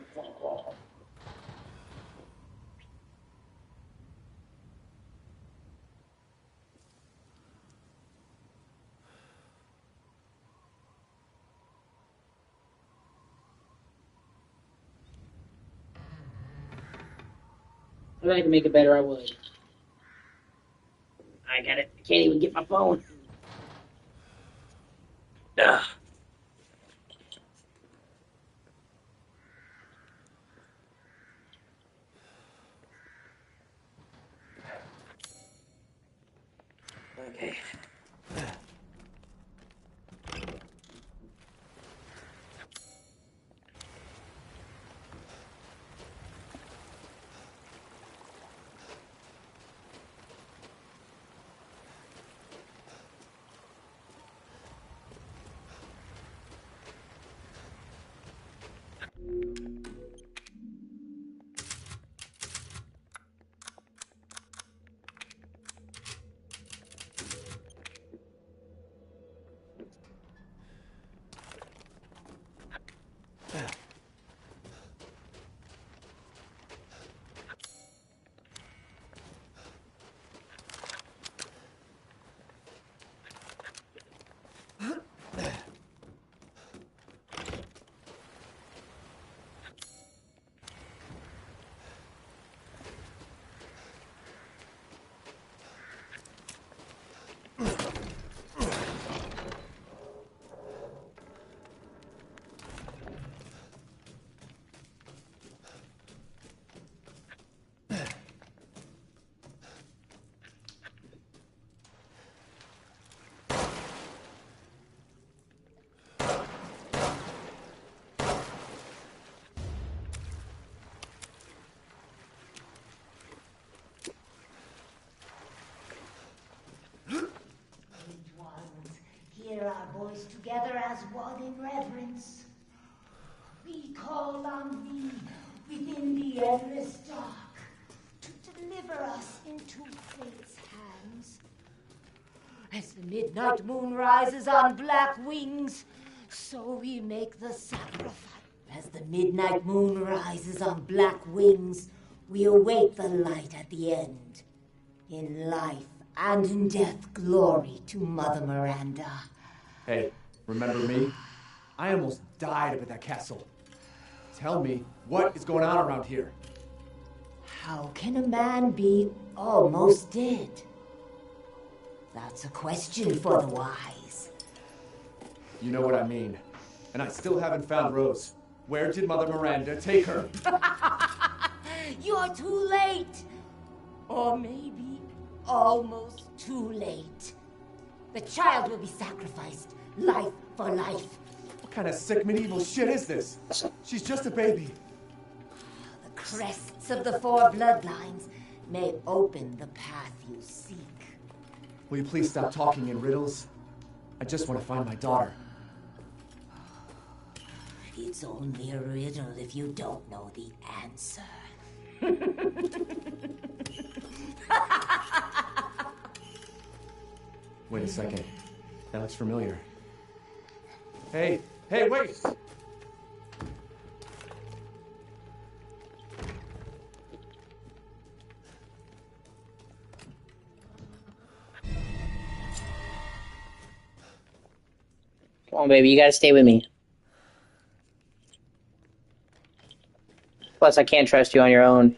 If I could make it better, I would. I got it. I can't even get my phone. Ugh. Okay. Hear our voice together as one in reverence. We call on thee within the endless dark to deliver us into fate's hands. As the midnight moon rises on black wings, so we make the sacrifice. As the midnight moon rises on black wings, we await the light at the end. In life and in death, glory to Mother Miranda. Hey, remember me? I almost died up at that castle. Tell me, what is going on around here? How can a man be almost dead? That's a question for the wise. You know what I mean. And I still haven't found Rose. Where did Mother Miranda take her? You're too late. Or maybe almost too late. The child will be sacrificed, life for life. What kind of sick medieval shit is this? She's just a baby. The crests of the four bloodlines may open the path you seek. Will you please stop talking in riddles? I just want to find my daughter. It's only a riddle if you don't know the answer. Wait a second. That looks familiar. Hey, wait! Come on, baby, you gotta stay with me. Plus, I can't trust you on your own.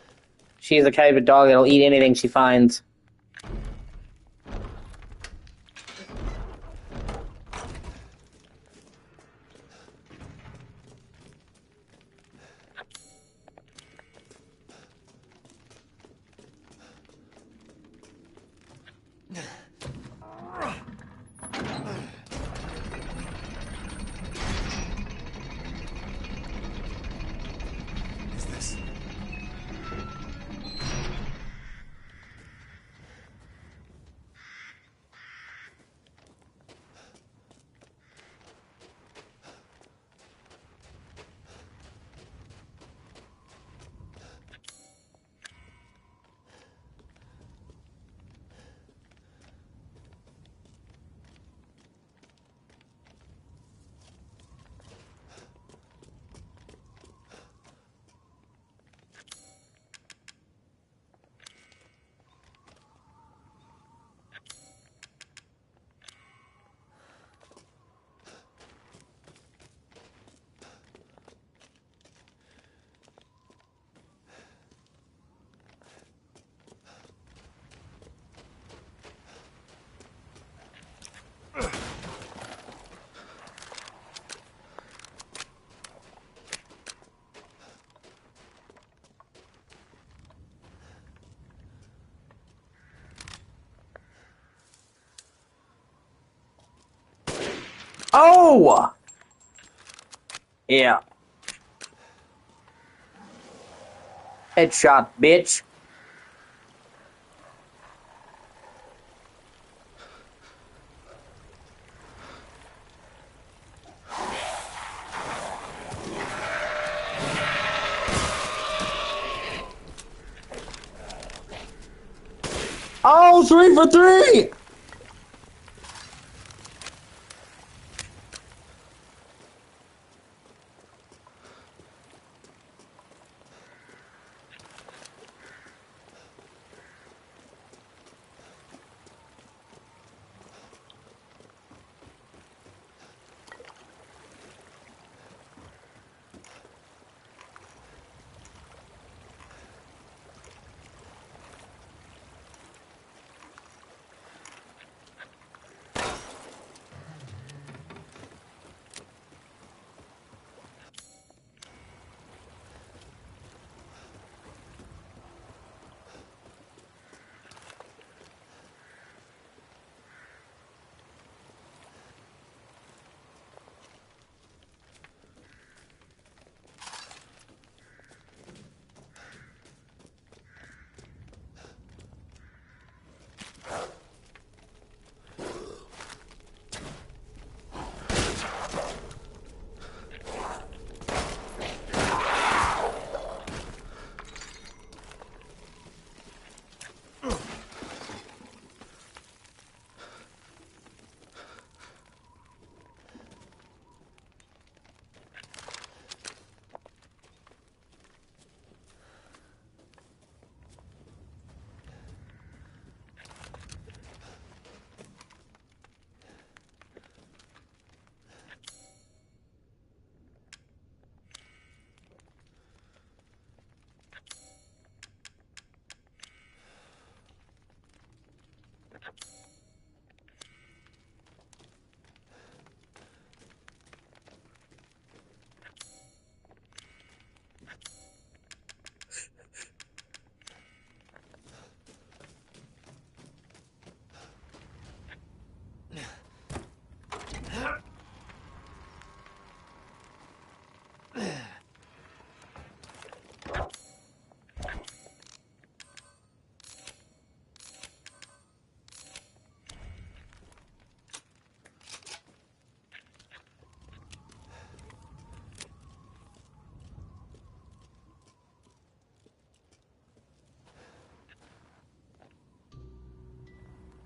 She's the type of dog that'll eat anything she finds. Oh! Yeah. Headshot, bitch. Oh, 3 for 3!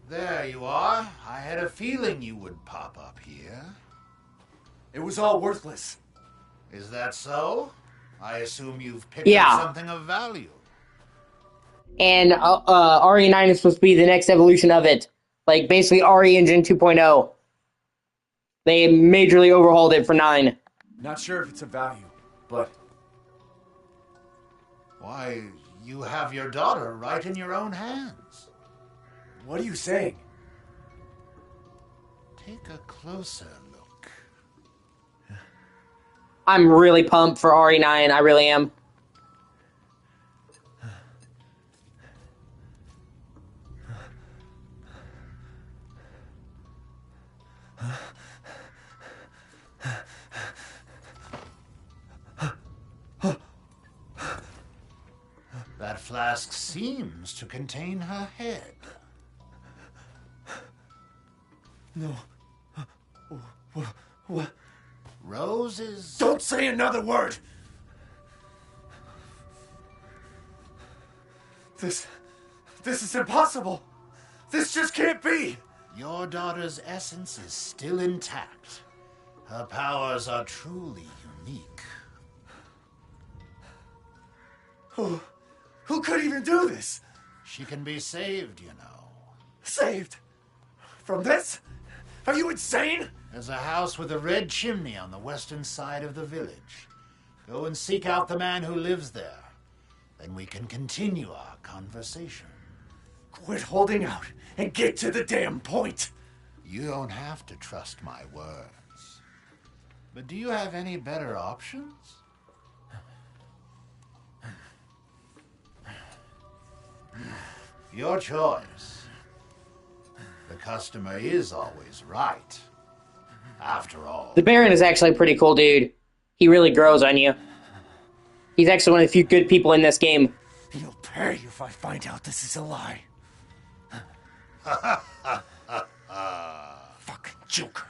There you are. I had a feeling you would pop up here. It was all worthless. Is that so? I assume you've picked Yeah. up something of value. And RE9 is supposed to be the next evolution of it. Like, basically RE Engine 2.0. They majorly overhauled it for 9. Not sure if it's of value, but Why, you have your daughter right in your own hands. what are you saying? Take a closer look. I'm really pumped for RE9. I really am. That flask seems to contain her head. No. What? Roses. Don't say another word! This is impossible! This just can't be! Your daughter's essence is still intact. Her powers are truly unique. Who could even do this? She can be saved, you know. Saved? From this? Are you insane? There's a house with a red chimney on the western side of the village. Go and seek out the man who lives there. Then we can continue our conversation. Quit holding out and get to the damn point! You don't have to trust my words. But do you have any better options? Your choice. The customer is always right. After all, The Baron is actually a pretty cool dude. He really grows on you. He's actually one of the few good people in this game. You'll pay if I find out this is a lie. Fucking Joker.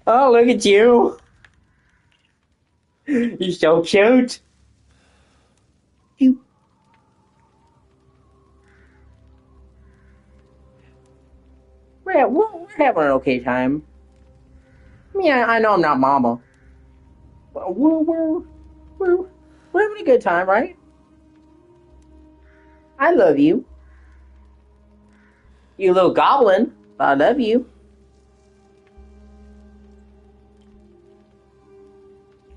Oh, look at you. You're so cute. You. We're having an okay time. I mean, I know I'm not Mama. But we're having a good time, right? I love you. You little goblin. I love you.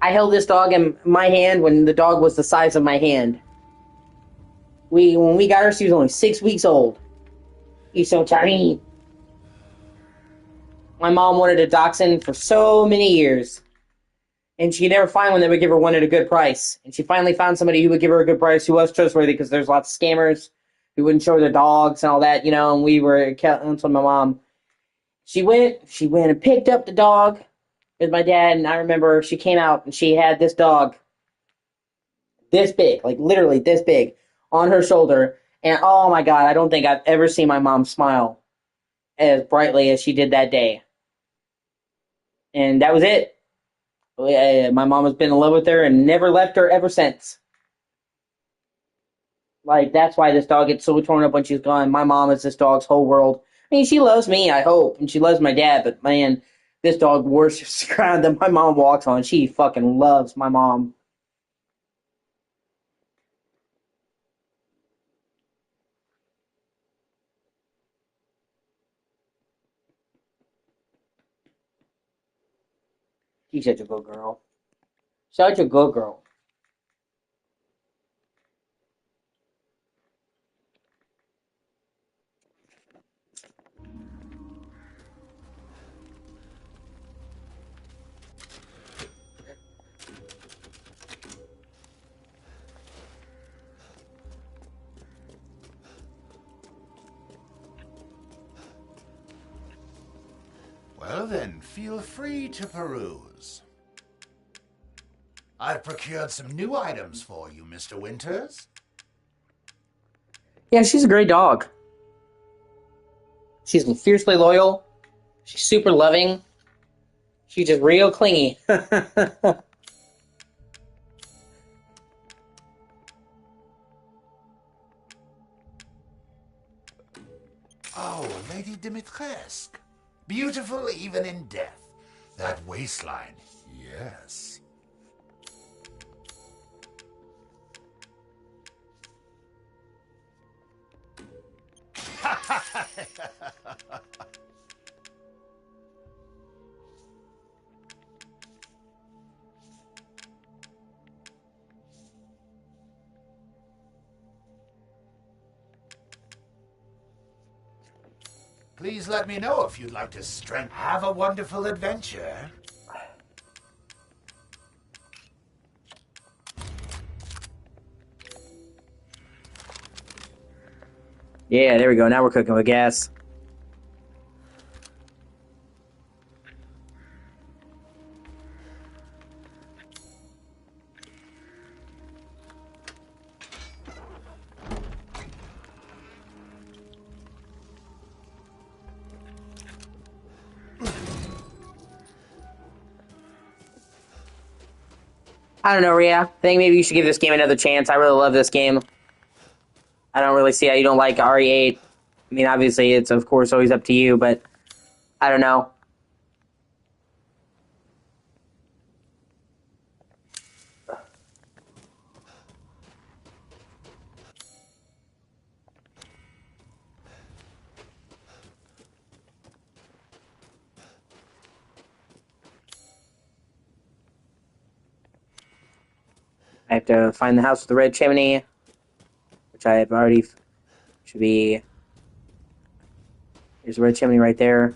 I held this dog in my hand when the dog was the size of my hand. When we got her, she was only 6 weeks old. He's so tiny. My mom wanted a dachshund for so many years. And she could never find one that would give her one at a good price. And she finally found somebody who would give her a good price, who was trustworthy, because there's lots of scammers who wouldn't show her their dogs and all that, and we were counseling my mom. She went and picked up the dog with my dad, and I remember she came out and she had this dog this big, like literally this big, on her shoulder. And oh my God, I don't think I've ever seen my mom smile as brightly as she did that day. And that was it. My mom has been in love with her and never left her ever since. Like, that's why this dog gets so torn up when she's gone. My mom is this dog's whole world. I mean, she loves me, I hope, and she loves my dad, but man, this dog worships the ground that my mom walks on. She fucking loves my mom. She's such a good girl. Such a good girl. well then, feel free to peruse. I've procured some new items for you, Mr. Winters. Yeah, she's a great dog. She's fiercely loyal. She's super loving. She's just real clingy. Oh, Lady Dimitrescu. Beautiful even in death. That waistline, yes. Please let me know if you'd like to have a wonderful adventure. Yeah, there we go. Now we're cooking with gas. I don't know, Rhea. I think maybe you should give this game another chance. I really love this game. I don't really see how you don't like RE8. I mean, obviously, it's, of course, always up to you, but I don't know. I have to find the house with the red chimney, which I have already... should be... There's a red chimney right there.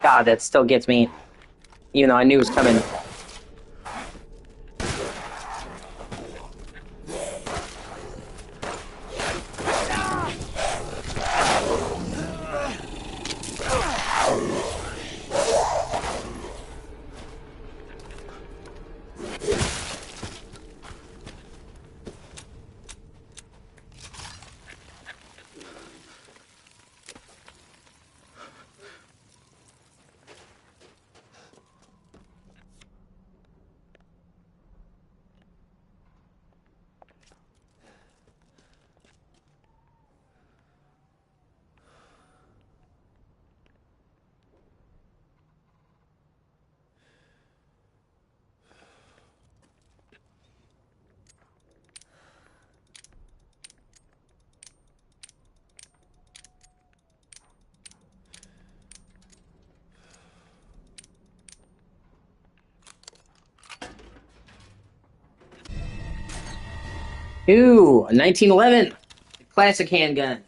God, that still gets me. Even though I knew it was coming. Ooh, a 1911. Classic handgun.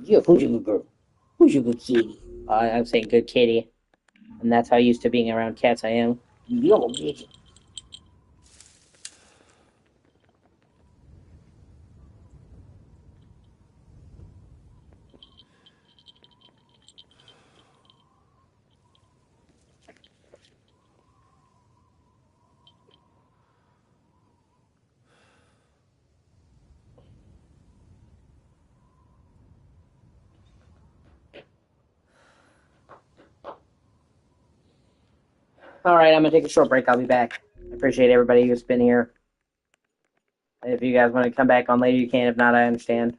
Yeah, who's your good girl? Who's your good kitty? I'm saying good kitty. And that's how used to being around cats I am. Yo, bitch. Alright, I'm gonna take a short break. I'll be back. I appreciate everybody who's been here. If you guys want to come back on later, you can. If not, I understand.